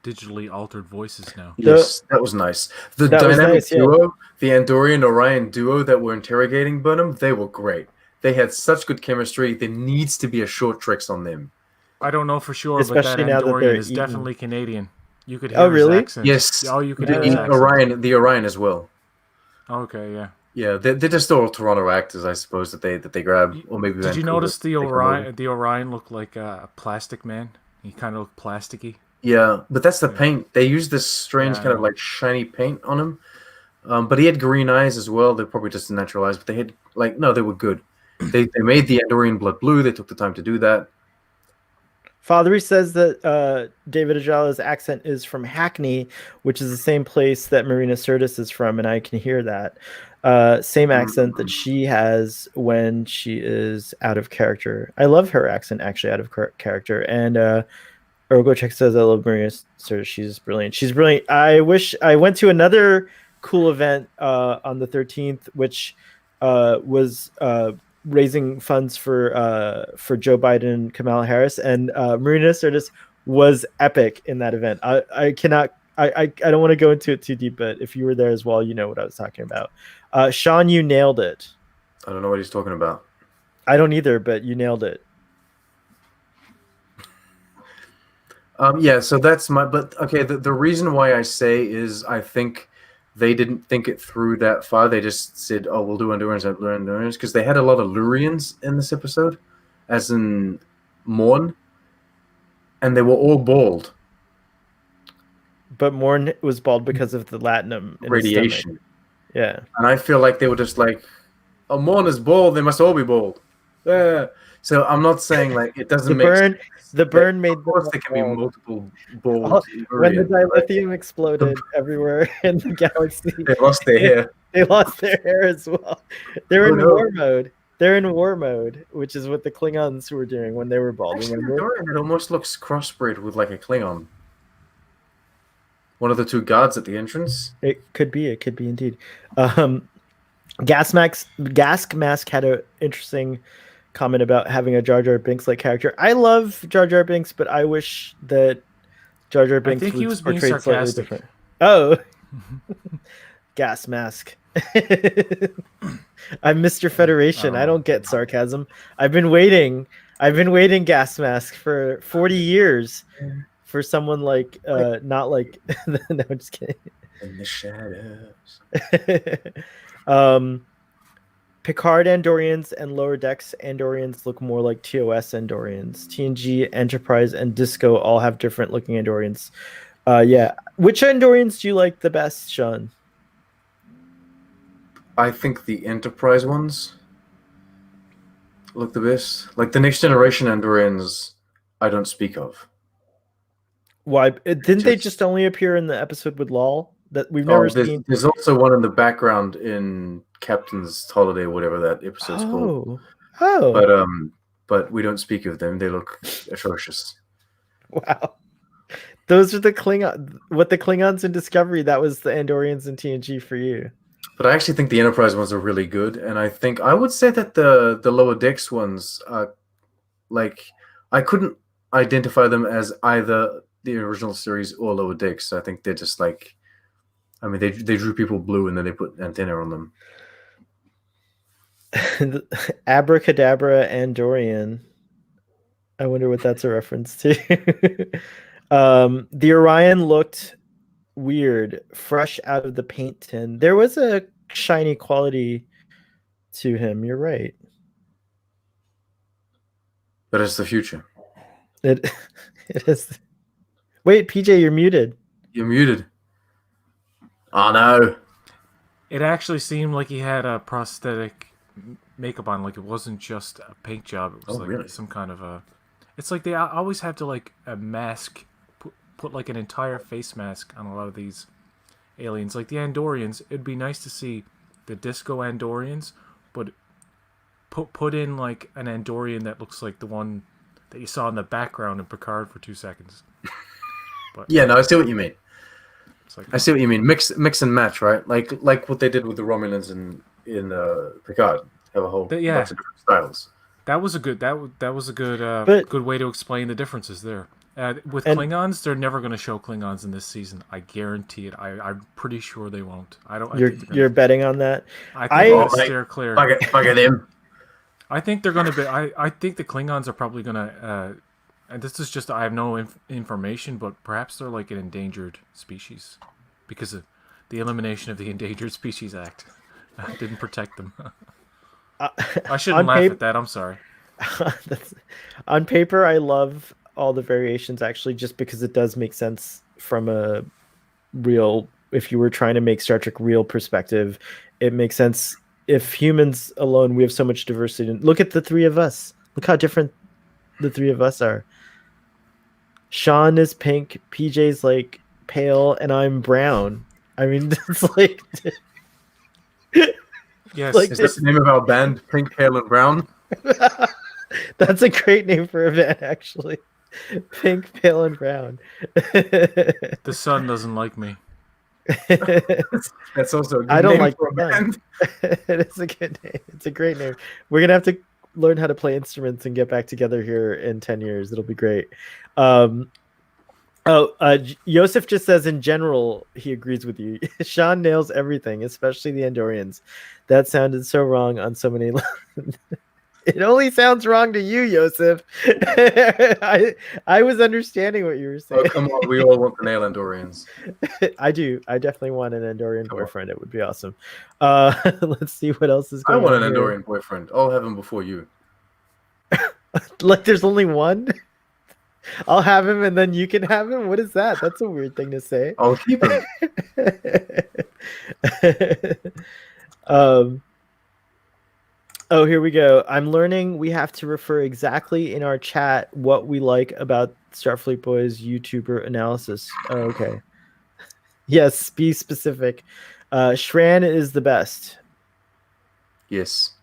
digitally altered voices now. Yes, that was nice. The dynamic duo, the Andorian Orion duo that were interrogating Burnham, they were great. They had such good chemistry. There needs to be a short tricks on them. I don't know for sure, especially but that Andorian is definitely Canadian. You could hear really? his accent. Yes. Oh, you could hear his accent. The Orion as well. Okay, yeah. Yeah, they're just all Toronto actors, I suppose, that they grab, or maybe. Did you notice the Orion? The Orion looked like a plastic man. He kind of looked plasticky. Yeah, but that's the paint. They use this strange kind of like shiny paint on him. But he had green eyes as well. They're probably just natural eyes, but they had they were good. They made the Andorian blood blue. They took the time to do that. Fathery says that David Ajala's accent is from Hackney, which is the same place that Marina Sirtis is from, and I can hear that. Same accent that she has when she is out of character. I love her accent, actually, out of character. And Ergocheck says, I love Marina Sirtis. She's brilliant. She's brilliant. I wish I went to another cool event on the 13th, which was raising funds for Joe Biden and Kamala Harris, and Marina Sirtis was epic in that event. I don't want to go into it too deep, but if you were there as well, you know what I was talking about. Sean, you nailed it. I don't know what he's talking about. I don't either, but you nailed it. Yeah, so that's but okay, the reason why I say is I think they didn't think it through that far. They just said, oh, we'll do Andorians, because they had a lot of Lurians in this episode, as in Morn, and they were all bald. But Morn was bald because of the latinum in radiation. Yeah. And I feel like they were just like, oh, Morn is bald, they must all be bald. Yeah. So I'm not saying like it doesn't make sense. The burn made. Of course, there can be multiple balls. When the dilithium exploded everywhere in the galaxy, they lost their hair. They lost their hair as well. They're in war mode. They're in war mode, which is what the Klingons were doing when they were bald. Actually, it almost looks crossbred with like a Klingon. One of the two guards at the entrance. It could be. It could be indeed. Gas Mask had an interesting comment about having a Jar Jar Binks like character. I love Jar Jar Binks, but I wish that Jar Jar Binks was portrayed slightly different. Oh, Gas Mask. I'm Mr. Federation. I don't get sarcasm. I've been waiting, Gas Mask, for 40 years for someone like not like no, I'm just kidding. In the shadows. Picard Andorians and Lower Decks Andorians look more like TOS Andorians. TNG, Enterprise, and Disco all have different looking Andorians. Yeah. Which Andorians do you like the best, Sean? I think the Enterprise ones look the best. Like the Next Generation Andorians, I don't speak of. Why? Didn't they just only appear in the episode with Lal? That we've never seen. There's also one in the background in Captain's Holiday, whatever that episode's called. Oh. But we don't speak of them. They look atrocious. Wow. Those are the Klingons in Discovery. That was the Andorians in TNG for you. But I actually think the Enterprise ones are really good, and I would say that the Lower Decks ones are like I couldn't identify them as either the original series or Lower Decks. I think they're just like. I mean, they drew people blue and then they put antenna on them. Abracadabra Andorian. I wonder what that's a reference to. The Orion looked weird, fresh out of the paint tin. There was a shiny quality to him. You're right. But it's the future. It is. Wait, PJ, you're muted. You're muted. Oh no! It actually seemed like he had a prosthetic makeup on, like it wasn't just a paint job. It was really? Some kind of a. It's like they always have to like a mask, put like an entire face mask on a lot of these aliens. Like the Andorians, it'd be nice to see the Disco Andorians, but put in like an Andorian that looks like the one that you saw in the background in Picard for 2 seconds. But yeah, no, I see what you mean. Like, I see what you mean. Mix and match, right? Like what they did with the Romulans in Picard. Have a whole bunch of different styles. That was a good good way to explain the differences there. With Klingons, they're never going to show Klingons in this season. I guarantee it. I'm pretty sure they won't. You're betting on that? I think steer clear. Fuck at him. I think they're going to be. I think the Klingons are probably going to. And this is just, I have no information, but perhaps they're like an endangered species because of the elimination of the Endangered Species Act didn't protect them. I shouldn't laugh at that. I'm sorry. On paper, I love all the variations, actually, just because it does make sense from a real if you were trying to make Star Trek real perspective, it makes sense. If humans alone, we have so much diversity. Look at the three of us. Look how different the three of us are. Sean is pink, PJ's like pale, and I'm brown. I mean, it's like yes. Like, is that the name of our band, Pink, Pale, and Brown? That's a great name for a band, actually. Pink, Pale, and Brown. The sun doesn't like me. That's also a good I don't name like for a band. It is a good name. It's a great name. We're gonna have to learn how to play instruments and get back together here in 10 years. It'll be great. Yosef just says in general he agrees with you. Sean nails everything, especially the Andorians. That sounded so wrong on so many levels. It only sounds wrong to you, Yosef. I was understanding what you were saying. Oh, come on, we all want to nail Andorians. I do. I definitely want an Andorian boyfriend. It would be awesome. Let's see what else is going on. I want an here. Andorian boyfriend. I'll have him before you. Like there's only one? I'll have him and then you can have him? What is that? That's a weird thing to say. I'll keep him. Oh, here we go. I'm learning we have to refer exactly in our chat what we like about Starfleet Boys YouTuber analysis. Oh, okay. Yes, be specific. Shran is the best. Yes.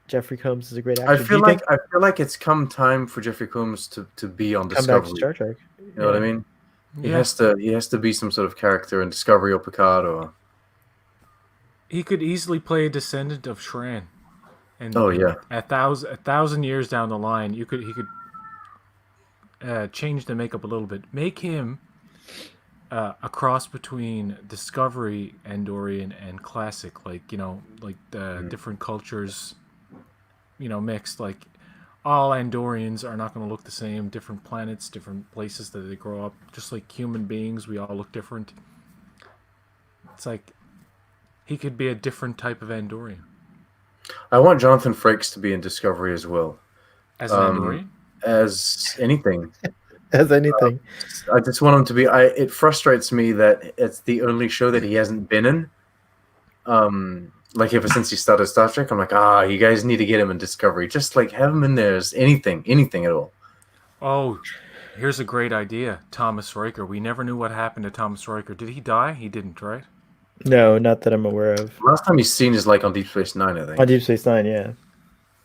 Jeffrey Combs is a great actor. I feel like it's come time for Jeffrey Combs to be on Discovery. Come back to Star Trek. You know what I mean? He has to be some sort of character in Discovery or Picard or. He could easily play a descendant of Shran. And a thousand years down the line, he could change the makeup a little bit. Make him a cross between Discovery Andorian and classic, like different cultures, mixed. Like all Andorians are not going to look the same. Different planets, different places that they grow up. Just like human beings, we all look different. It's like he could be a different type of Andorian. I want Jonathan Frakes to be in Discovery as well. As an Andorian? As anything. As anything. I just want him to be. It frustrates me that it's the only show that he hasn't been in. Like ever since he started Star Trek, I'm like, you guys need to get him in Discovery. Just like have him in there as anything at all. Oh, here's a great idea. Thomas Riker. We never knew what happened to Thomas Riker. Did he die? He didn't, right? No, not that I'm aware of. Last time he's seen is like on Deep Space Nine, I think. On Deep Space Nine, yeah.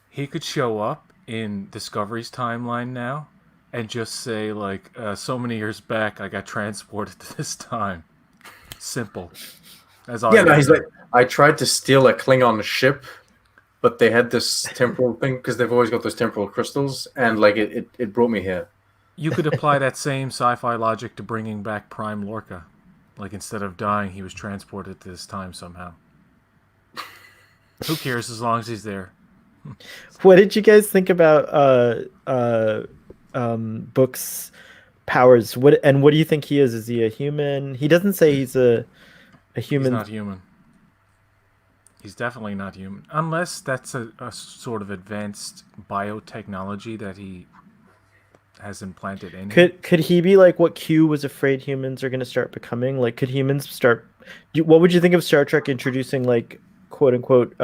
He could show up in Discovery's timeline now and just say, like, so many years back, I got transported to this time. Simple. He's like, I tried to steal a Klingon ship, but they had this temporal thing, because they've always got those temporal crystals, and, like, it brought me here. You could apply that same sci-fi logic to bringing back Prime Lorca. Like, instead of dying, he was transported to this time somehow. Who cares as long as he's there? What did you guys think about Book's powers? What do you think he is? Is he a human? He doesn't say he's a human. He's not human. He's definitely not human. Unless that's a sort of advanced biotechnology that he has implanted in him. Could he be like what Q was afraid humans are going to start becoming? Like, could humans start? What would you think of Star Trek introducing like quote unquote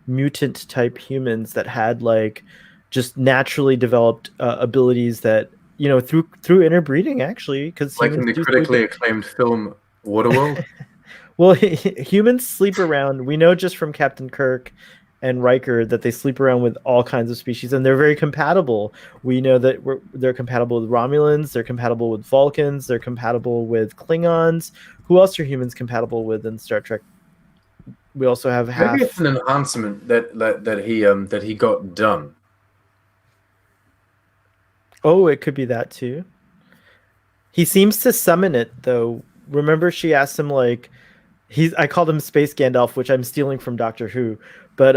mutant type humans that had like just naturally developed abilities that through interbreeding actually? Because like in the critically acclaimed film Waterworld. Well, humans sleep around. We know just from Captain Kirk and Riker that they sleep around with all kinds of species, and they're very compatible. We know that they're compatible with Romulans, they're compatible with Vulcans, they're compatible with Klingons. Who else are humans compatible with in Star Trek? We also have Maybe it's an enhancement that he got done. Oh, it could be that too. He seems to summon it though. Remember, she asked him like, I called him Space Gandalf, which I'm stealing from Doctor Who, but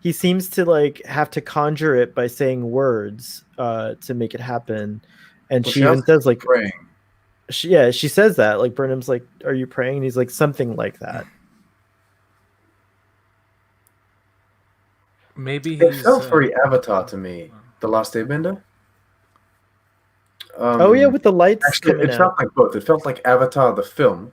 he seems to like have to conjure it by saying words to make it happen, and she even says like praying. She says that like Burnham's like, "Are you praying?" And he's like, something like that. Maybe it felt very Avatar to me, The Last Airbender. Oh yeah, with the lights. Actually, it felt like both. It felt like Avatar the film,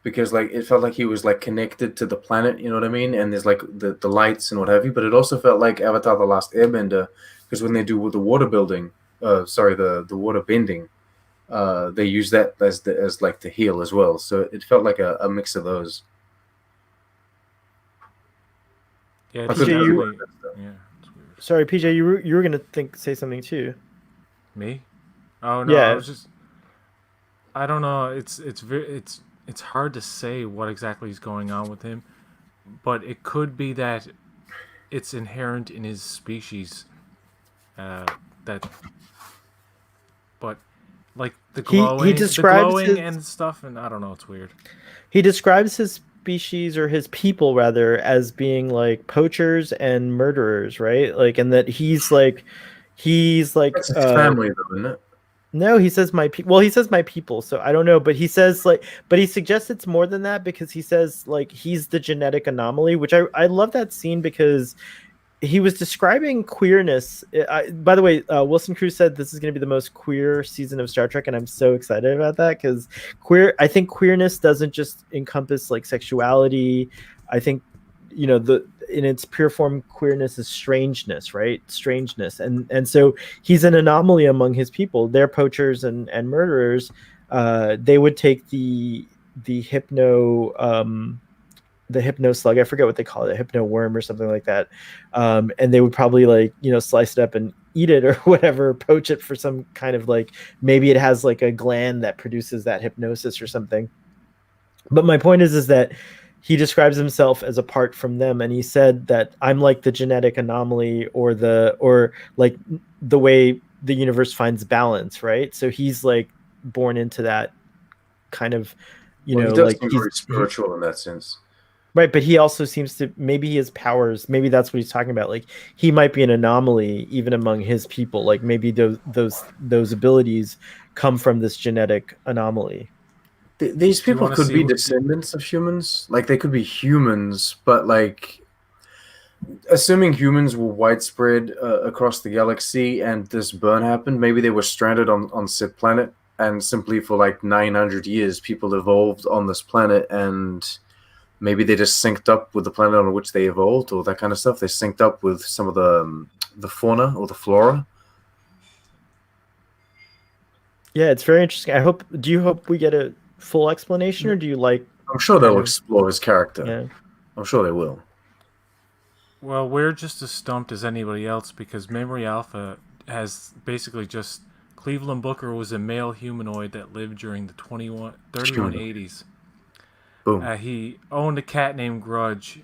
because like it felt like he was like connected to the planet. You know what I mean? And there's like the lights and what have you. But it also felt like Avatar the Last Airbender, because when they do the water building, the water bending, they use that as like to heal as well. So it felt like a mix of those. Yeah, PJ, it's weird. Sorry, PJ, you were gonna say something too. Me? Oh no, yeah. I don't know. It's hard to say what exactly is going on with him, but it could be that it's inherent in his species. But like the glowing and stuff, and I don't know. It's weird. He describes his species, or his people rather, as being like poachers and murderers, right? Like, and that he's like That's his family, though, isn't it? No, he says my people. Well, he says my people, so I don't know, but he says but he suggests it's more than that, because he says like he's the genetic anomaly, which I love that scene, because he was describing queerness. By the way, Wilson Cruz said this is going to be the most queer season of Star Trek, and I'm so excited about that, because I think queerness doesn't just encompass like sexuality. I think, in its pure form, queerness is strangeness, right? Strangeness, and so he's an anomaly among his people. They're poachers and murderers. They would take the hypno. The hypno slug, I forget what they call it, a hypno worm or something like that, and they would probably slice it up and eat it or whatever, poach it for some kind of maybe it has like a gland that produces that hypnosis or something. But my point is that he describes himself as apart from them, and he said that I'm like the genetic anomaly, or like the way the universe finds balance, right? So he's like born into that kind of, he does seem very spiritual in that sense. Right, but he also seems to, maybe he has powers. Maybe that's what he's talking about. Like, he might be an anomaly even among his people. Like, maybe those abilities come from this genetic anomaly. These people could be descendants of humans. Like, they could be humans, but like, assuming humans were widespread across the galaxy and this burn happened, maybe they were stranded on said planet, and simply for like 900 years, people evolved on this planet, and maybe they just synced up with the planet on which they evolved, or that kind of stuff. They synced up with some of the fauna or the flora. Yeah, it's very interesting. Do you hope we get a full explanation, or do you like? I'm sure they'll explore his character. Yeah. I'm sure they will. Well, we're just as stumped as anybody else, because Memory Alpha has basically just Cleveland Booker was a male humanoid that lived during the 3180s. He owned a cat named Grudge.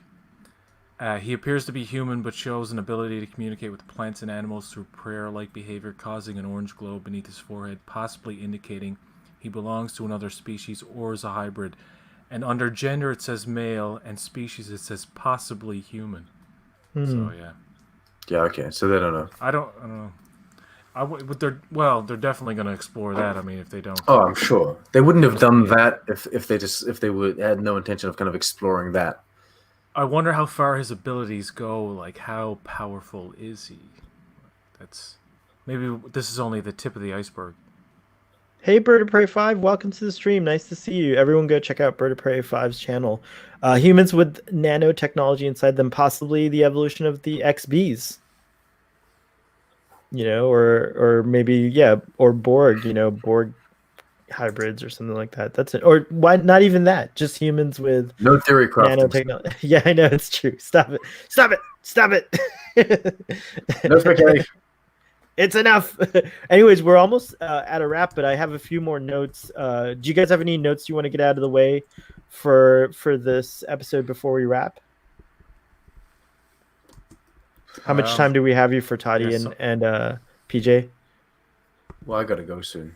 He appears to be human, but shows an ability to communicate with plants and animals through prayer-like behavior, causing an orange glow beneath his forehead, possibly indicating he belongs to another species or is a hybrid. And under gender, it says male, and species, it says possibly human. So, yeah. Yeah, okay. So they don't know. I don't know. But they're definitely going to explore that. I mean, if they don't. Oh, I'm sure they wouldn't have done that if they had no intention of kind of exploring that. I wonder how far his abilities go. Like, how powerful is he? Maybe this is only the tip of the iceberg. Hey, Bird of Prey 5, welcome to the stream. Nice to see you. Everyone go check out Bird of Prey 5's channel. Humans with nanotechnology inside them, possibly the evolution of the XBs. Or maybe, or Borg, Borg hybrids or something like that. That's it. Or why not even that? Just humans with no theory crafting. Nanotechnology. Yeah, I know, it's true. Stop it. No speculation. It's enough. Anyways, we're almost at a wrap, but I have a few more notes. Do you guys have any notes you want to get out of the way for this episode before we wrap? How much time do we have you for Toddy and PJ? Well, I gotta go soon.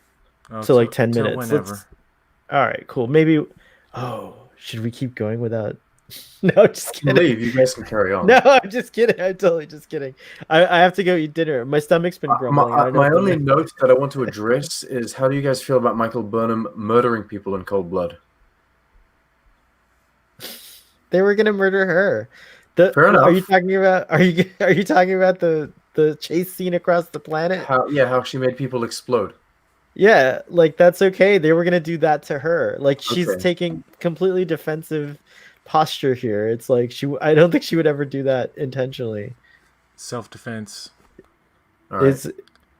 So like 10 minutes. Whenever. All right, cool. Maybe. Oh, should we keep going without? No, just kidding. Leave. You guys can carry on. No, I'm just kidding. I'm totally just kidding. I have to go eat dinner. My stomach's been grumbling. My only note that I want to address is, how do you guys feel about Michael Burnham murdering people in cold blood? They were gonna murder her. Fair enough. Are you talking about? Are you talking about the chase scene across the planet? How she made people explode. Yeah, like that's okay. They were gonna do that to her. Like she's taking completely defensive posture here. It's like I don't think she would ever do that intentionally. Self-defense. All right.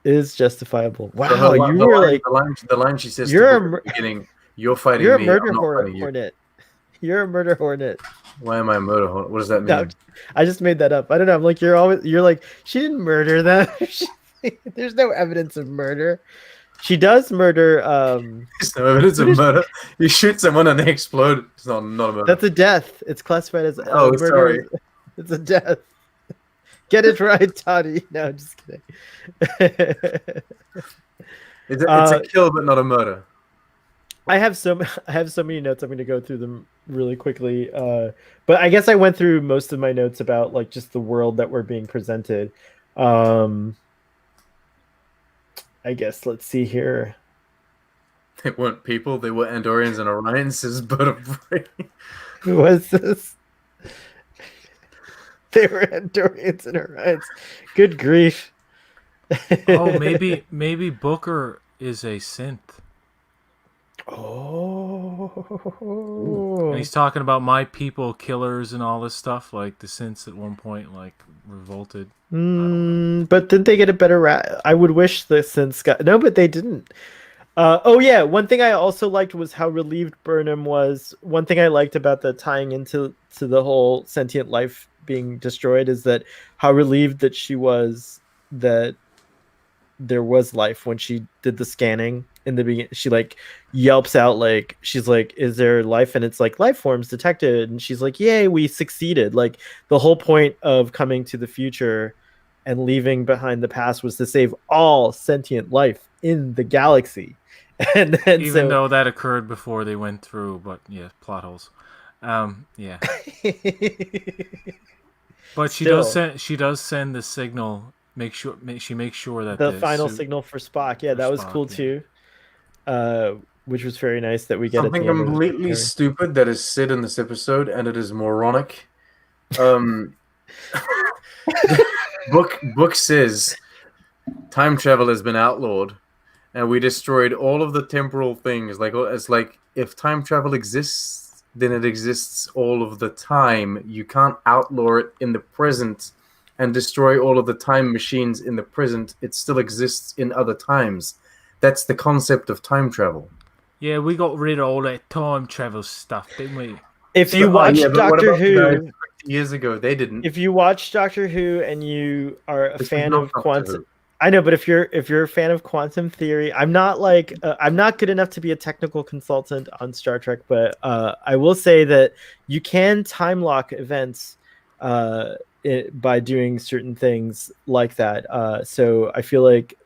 Is justifiable. Wow, So you were like the line she says you're to Booker at the beginning. You're fighting me. You're a murder I'm not fighting you. hornet. You're a murder hornet. Why am I a murder hornet? What does that mean? No, I just made that up. I don't know. I'm like you're like she didn't murder them. There's no evidence of murder. She does murder. There's no evidence of murder. You shoot someone and they explode. It's not a murder. That's a death. It's classified as murder. Sorry. It's a death. Get it right, Toddy. No, I'm just kidding. It's a kill, but not a murder. I have so many notes. I'm going to go through them really quickly. But I guess I went through most of my notes about like just the world that we're being presented. I guess let's see here. They weren't people. They were Andorians and Orions. Says Bird of Prey. Who was this? They were Andorians and Orions. Good grief. Oh, maybe Booker is a synth. Oh. And he's talking about my people, killers, and all this stuff. Like the synths at one point, like revolted. But didn't they get a better I would wish the synths got no, but they didn't. Oh yeah, one thing I also liked was how relieved Burnham was. One thing I liked about the tying into the whole sentient life being destroyed is that how relieved that she was that there was life when she did the scanning in the beginning. She like yelps out like she's like, "Is there life?" And it's like life forms detected, and she's like, "Yay, we succeeded!" Like the whole point of coming to the future and leaving behind the past was to save all sentient life in the galaxy. And then even though that occurred before they went through, but yeah, plot holes. Yeah. But she does send the signal. She makes sure that the final signal for Spock. Yeah, that was Spock, cool too. Which was very nice that we get something completely stupid that is said in this episode, and it is moronic. Book says time travel has been outlawed, and we destroyed all of the temporal things. Like it's like if time travel exists, then it exists all of the time. You can't outlaw it in the present and destroy all of the time machines in the present. It still exists in other times. That's the concept of time travel. Yeah, we got rid of all that time travel stuff, didn't we? If you watch Doctor Who years ago, they didn't. If you watch Doctor Who and you are a fan of quantum, I know, but if you're a fan of quantum theory, I'm not good enough to be a technical consultant on Star Trek, but I will say that you can time lock events by doing certain things like that. So I feel like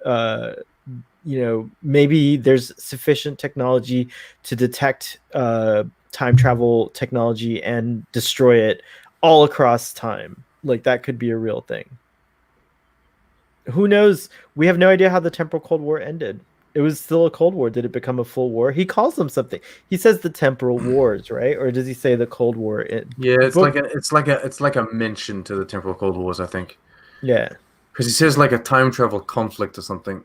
maybe there's sufficient technology to detect time travel technology and destroy it all across time. Like that could be a real thing. Who knows? We have no idea how the temporal Cold War ended. It was still a Cold War. Did it become a full war? He calls them something. He says the temporal wars, right? Or does he say the Cold War? Yeah, it's like a mention to the temporal Cold Wars, I think. Yeah, because he says like a time travel conflict or something.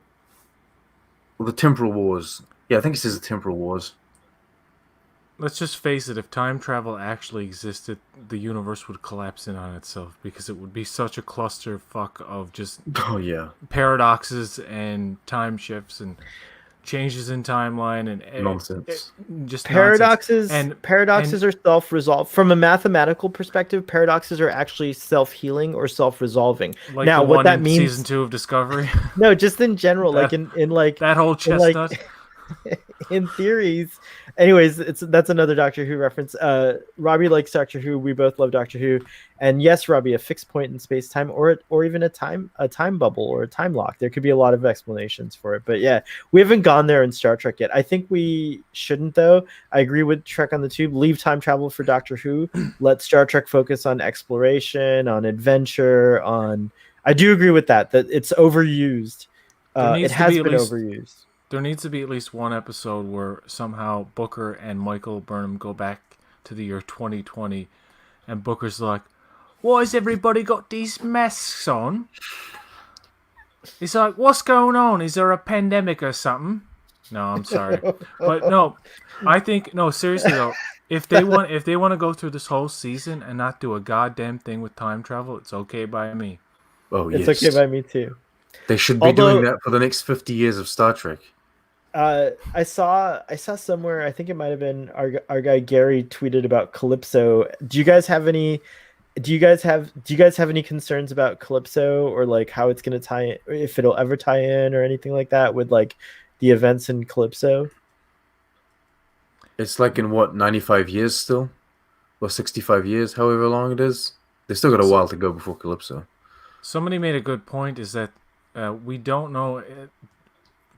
Well, the temporal wars. Yeah, I think he says the temporal wars. Let's just face it, if time travel actually existed, the universe would collapse in on itself because it would be such a clusterfuck of just paradoxes and time shifts and changes in timeline and nonsense. Just paradoxes nonsense. Paradoxes are self-resolved. From a mathematical perspective, paradoxes are actually self-healing or self-resolving. Like now, what that means season 2 of Discovery? No, just in general, like in like that whole chestnut. In theories, anyways, that's another Doctor Who reference. Robbie likes Doctor Who. We both love Doctor Who, and yes, Robbie, a fixed point in space time, or even a time bubble or a time lock. There could be a lot of explanations for it, but yeah, we haven't gone there in Star Trek yet. I think we shouldn't, though. I agree with Trek on the Tube. Leave time travel for Doctor Who. Let Star Trek focus on exploration, on adventure. I do agree with that. That it's overused. It has been overused. There needs to be at least one episode where somehow Booker and Michael Burnham go back to the year 2020, and Booker's like, "Why has everybody got these masks on?" He's like, "What's going on? Is there a pandemic or something?" No, I'm sorry, but no, I think no. Seriously though, if they want to go through this whole season and not do a goddamn thing with time travel, it's okay by me. Oh It's yes, okay by me too. they should be doing that for the next 50 years of Star Trek. I saw somewhere. I think it might have been our guy Gary tweeted about Calypso. Do you guys have any? Do you guys have any concerns about Calypso or like how it's going to tie in, if it'll ever tie in or anything like that with like the events in Calypso? It's like in what 95 years still, or 65 years, however long it is. They still got a while to go before Calypso. Somebody made a good point. Is that we don't know.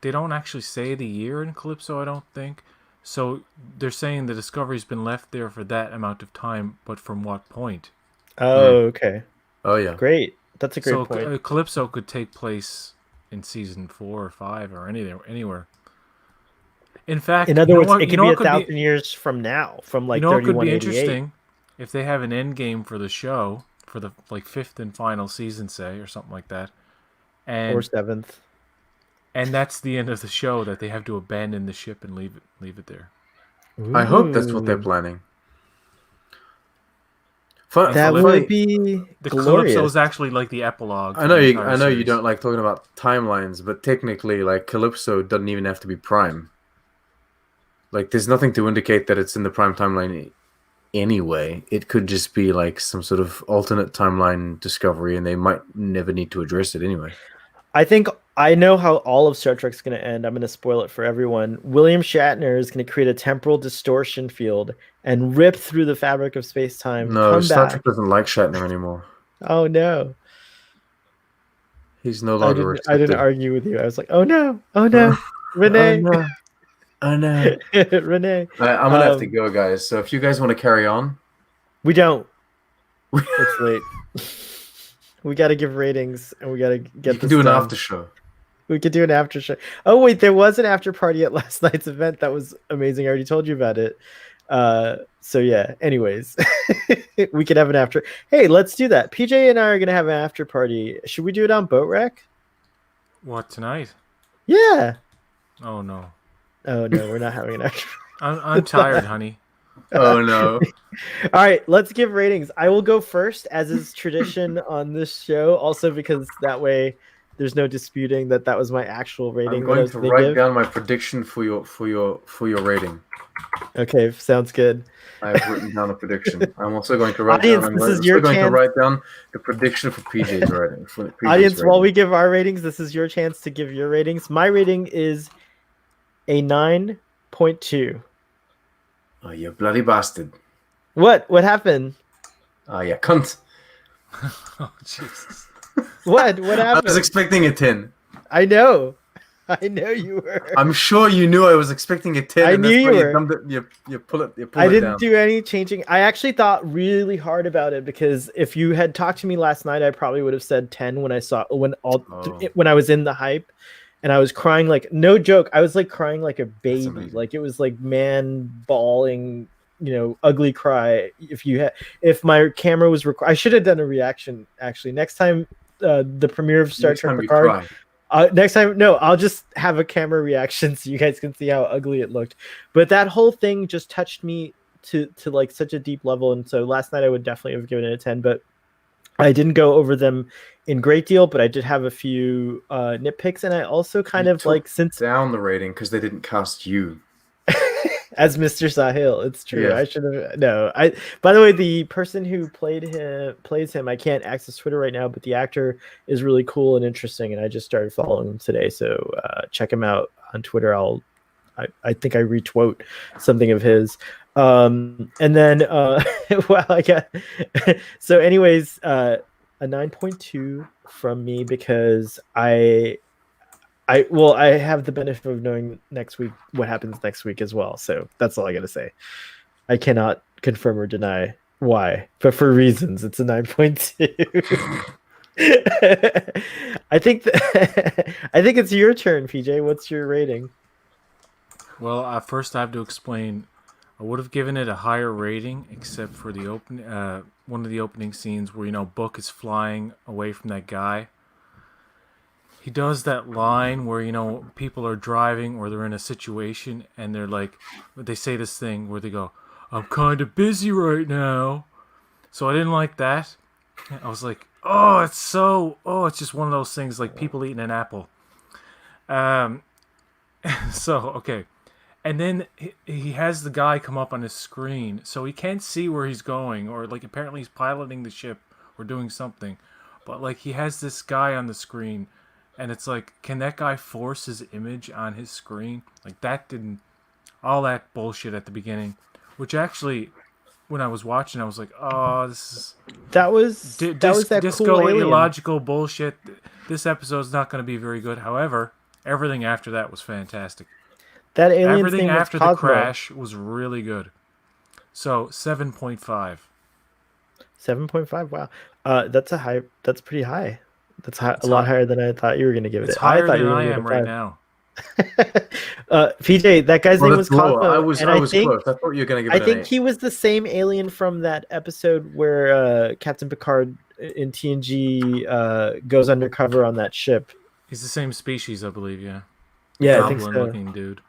They don't actually say the year in Calypso, I don't think. So they're saying the Discovery's been left there for that amount of time, but from what point? Oh, okay. Oh yeah, great. That's a great point. So Calypso could take place in season 4 or 5 or anywhere. In fact, in other words, it could be 1,000 years from now, from like 3188. It could be interesting if they have an end game for the show for the like 5th and final season, say, or something like that, or 7th. And that's the end of the show, that they have to abandon the ship and leave it there. Ooh. I hope that's what they're planning. That would be the glorious. Calypso is actually like the epilogue. I know you don't like talking about timelines, but technically, like Calypso doesn't even have to be Prime. Like, there's nothing to indicate that it's in the Prime timeline anyway. It could just be like some sort of alternate timeline discovery, and they might never need to address it anyway. I think I know how all of Star Trek's going to end. I'm going to spoil it for everyone. William Shatner is going to create a temporal distortion field and rip through the fabric of space-time. No, Star Trek doesn't like Shatner anymore. Oh, no. He's no longer I didn't argue with you. I was like, oh, no. Oh, no. Renee. Oh, no. Oh, no. Renee. I'm going to have to go, guys. So if you guys want to carry on. We don't. It's late. We got to give ratings, and we got to get You can do an after show. We could do an after show. Oh, wait, there was an after party at last night's event. That was amazing. I already told you about it. So, yeah, anyways, we could have an after. Hey, let's do that. PJ and I are going to have an after party. Should we do it on Boat Wreck? What, tonight? Yeah. Oh, no. Oh, no, we're not having an after party. I'm tired, honey. Oh, no. All right, let's give ratings. I will go first, as is tradition on this show, also because that way there's no disputing that was my actual rating. I'm going to write down my prediction for your rating. Okay, sounds good. I have written down a prediction. I'm also going to write Audience, down. this is your chance. To write down the prediction for PJ's rating. Audience, while we give our ratings, this is your chance to give your ratings. My rating is a 9.2. Oh, you bloody bastard! What? What happened? Oh, you cunt! Oh, Jesus! What? What happened? I was expecting a 10. I know you were. I'm sure you knew I was expecting a 10. I knew you were. You pull it. I didn't do any changing. I actually thought really hard about it, because if you had talked to me last night, I probably would have said 10 when I was in the hype. And I was crying, like, no joke. I was like crying like a baby. Like, it was like man bawling, ugly cry. If my camera was I should have done a reaction actually. Next time, the premiere of Star Trek Picard. Next time, no, I'll just have a camera reaction so you guys can see how ugly it looked. But that whole thing just touched me to like such a deep level. And so last night I would definitely have given it a 10, but I didn't go over them in great deal, but I did have a few nitpicks, and I also kind of like down the rating because they didn't cast you as Mr. Sahil. It's true. Yes. I should have. No, by the way, the person who plays him, I can't access Twitter right now, but the actor is really cool and interesting, and I just started following him today. So check him out on Twitter. I think I retweet something of his. And then well, I got so anyways, a 9.2 from me, because I have the benefit of knowing next week what happens next week as well. So that's all I gotta say. I cannot confirm or deny why, but for reasons, it's a 9.2. I think it's your turn, PJ. What's your rating? Well, first I have to explain. I would have given it a higher rating, except for the one of the opening scenes where Book is flying away from that guy. he does that line where, you know, people are driving or they're in a situation and they're like, they say this thing where they go, I'm kind of busy right now. So I didn't like that. I was like, it's just one of those things like people eating an apple. So, okay. And then he has the guy come up on his screen, so he can't see where he's going, or like apparently he's piloting the ship or doing something. But like he has this guy on the screen, and it's like, can that guy force his image on his screen? Like that didn't, all that bullshit at the beginning, which actually, when I was watching, I was like, that was that disco cool alien. illogical bullshit. This episode's not going to be very good. However, everything after that was fantastic. That alien everything thing after Cosmo. The crash was really good. So 7.5. 7.5. Wow, that's pretty high. That's a lot higher than I thought you were going to give it. It's higher I thought than you were I gonna am right now. PJ, that guy's name was Cosmo. I was close. I thought you were going to give it. I think he was the same alien from that episode where Captain Picard in TNG goes undercover on that ship. He's the same species, I believe. Yeah. Yeah, I think so. Looking dude.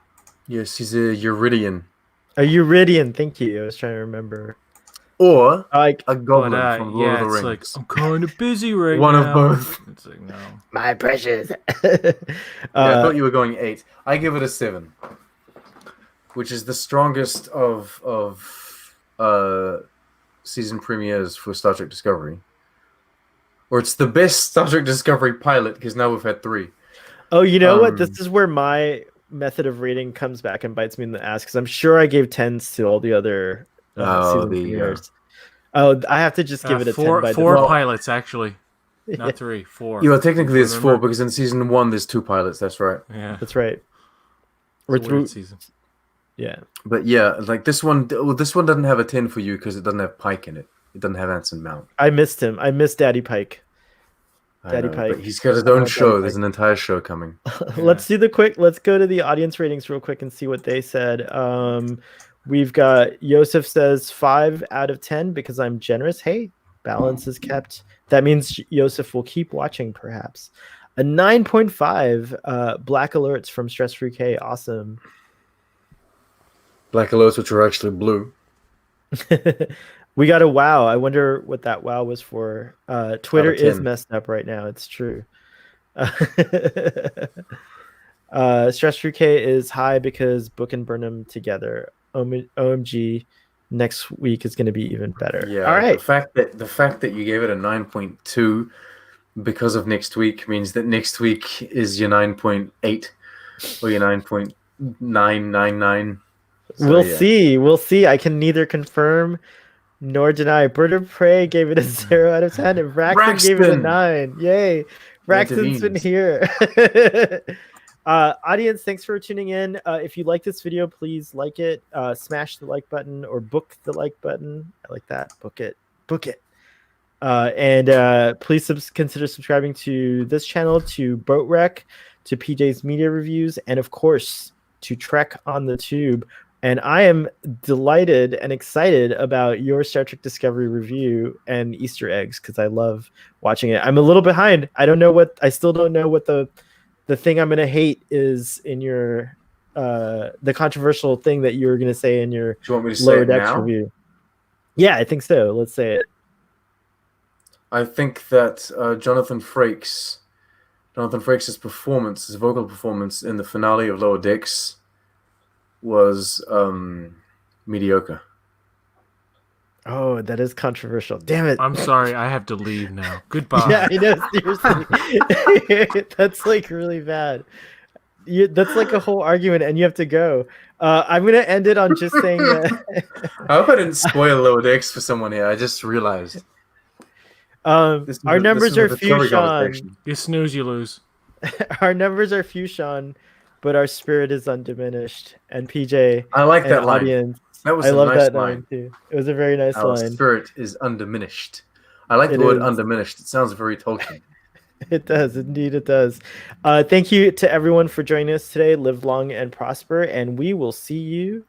Yes, he's a Euridian. A Euridian, thank you. I was trying to remember. Or a goblin from Lord of the Rings. It's like, I'm kind of busy right now. One of both. It's like, no. My precious. I thought you were going 8. I give it a 7, which is the strongest of season premieres for Star Trek Discovery. Or it's the best Star Trek Discovery pilot, because now we've had 3. Oh, you know what? This is where my method of rating comes back and bites me in the ass, because I'm sure I gave 10s to all the other season premieres. I have to just give it a 10 by 4 pilots, actually. Not 3, 4. Yeah, technically it's 4, because in season 1 there's 2 pilots, that's right. Yeah. That's right. We're through season. Yeah. But yeah, like this one doesn't have a 10 for you because it doesn't have Pike in it. It doesn't have Anson Mount. I missed him. I missed Daddy Pike. Pike. But he's got his own show. There's an entire show coming. Let's go to the audience ratings real quick and see what they said. We've got Yosef says 5 out of 10 because I'm generous. Hey, balance is kept. That means Yosef will keep watching, perhaps. A 9.5 black alerts from Stress Free K. Awesome. Black alerts, which are actually blue. We got a wow. I wonder what that wow was for. Twitter is messed up right now. It's true. Stress Free K is high because Book and Burnham together. OMG, next week is going to be even better. Yeah. All right. The fact that you gave it a 9.2 because of next week means that next week is your 9.8 or your 9.999. So, We'll see. I can neither confirm nor deny. Bird of Prey gave it a 0 out of 10, and Braxton gave it a 9. Yay. Braxton's been here. Audience, thanks for tuning in. If you like this video, please like it, smash the like button, or book the like button. I like that. Book it. And please consider subscribing to this channel, to Boat Wreck, to PJ's Media Reviews, and of course to Trek on the Tube. And I am delighted and excited about your Star Trek Discovery review and Easter eggs, because I love watching it. I'm a little behind. I still don't know what the thing I'm going to hate is in your the controversial thing that you were going to say in your Lower Decks review. Yeah, I think so. Let's say it. I think that Jonathan Frakes' performance, his vocal performance in the finale of Lower Decks, was mediocre. Oh, that is controversial. Damn it. I'm sorry. I have to leave now. Goodbye. Yeah, I know. Seriously. That's like really bad. That's like a whole argument and you have to go. I'm going to end it on just saying that. I hope I didn't spoil Lower Decks for someone here. I just realized. Our numbers are few, Sean. You snooze, you lose. Our numbers are few, Sean, but our spirit is undiminished. And PJ, I like that line. Audience, that was I love nice that line too. It was a very nice line. Our spirit is undiminished. I like the word undiminished. It sounds very Tolkien. It does. Indeed, it does. Thank you to everyone for joining us today. Live long and prosper, and we will see you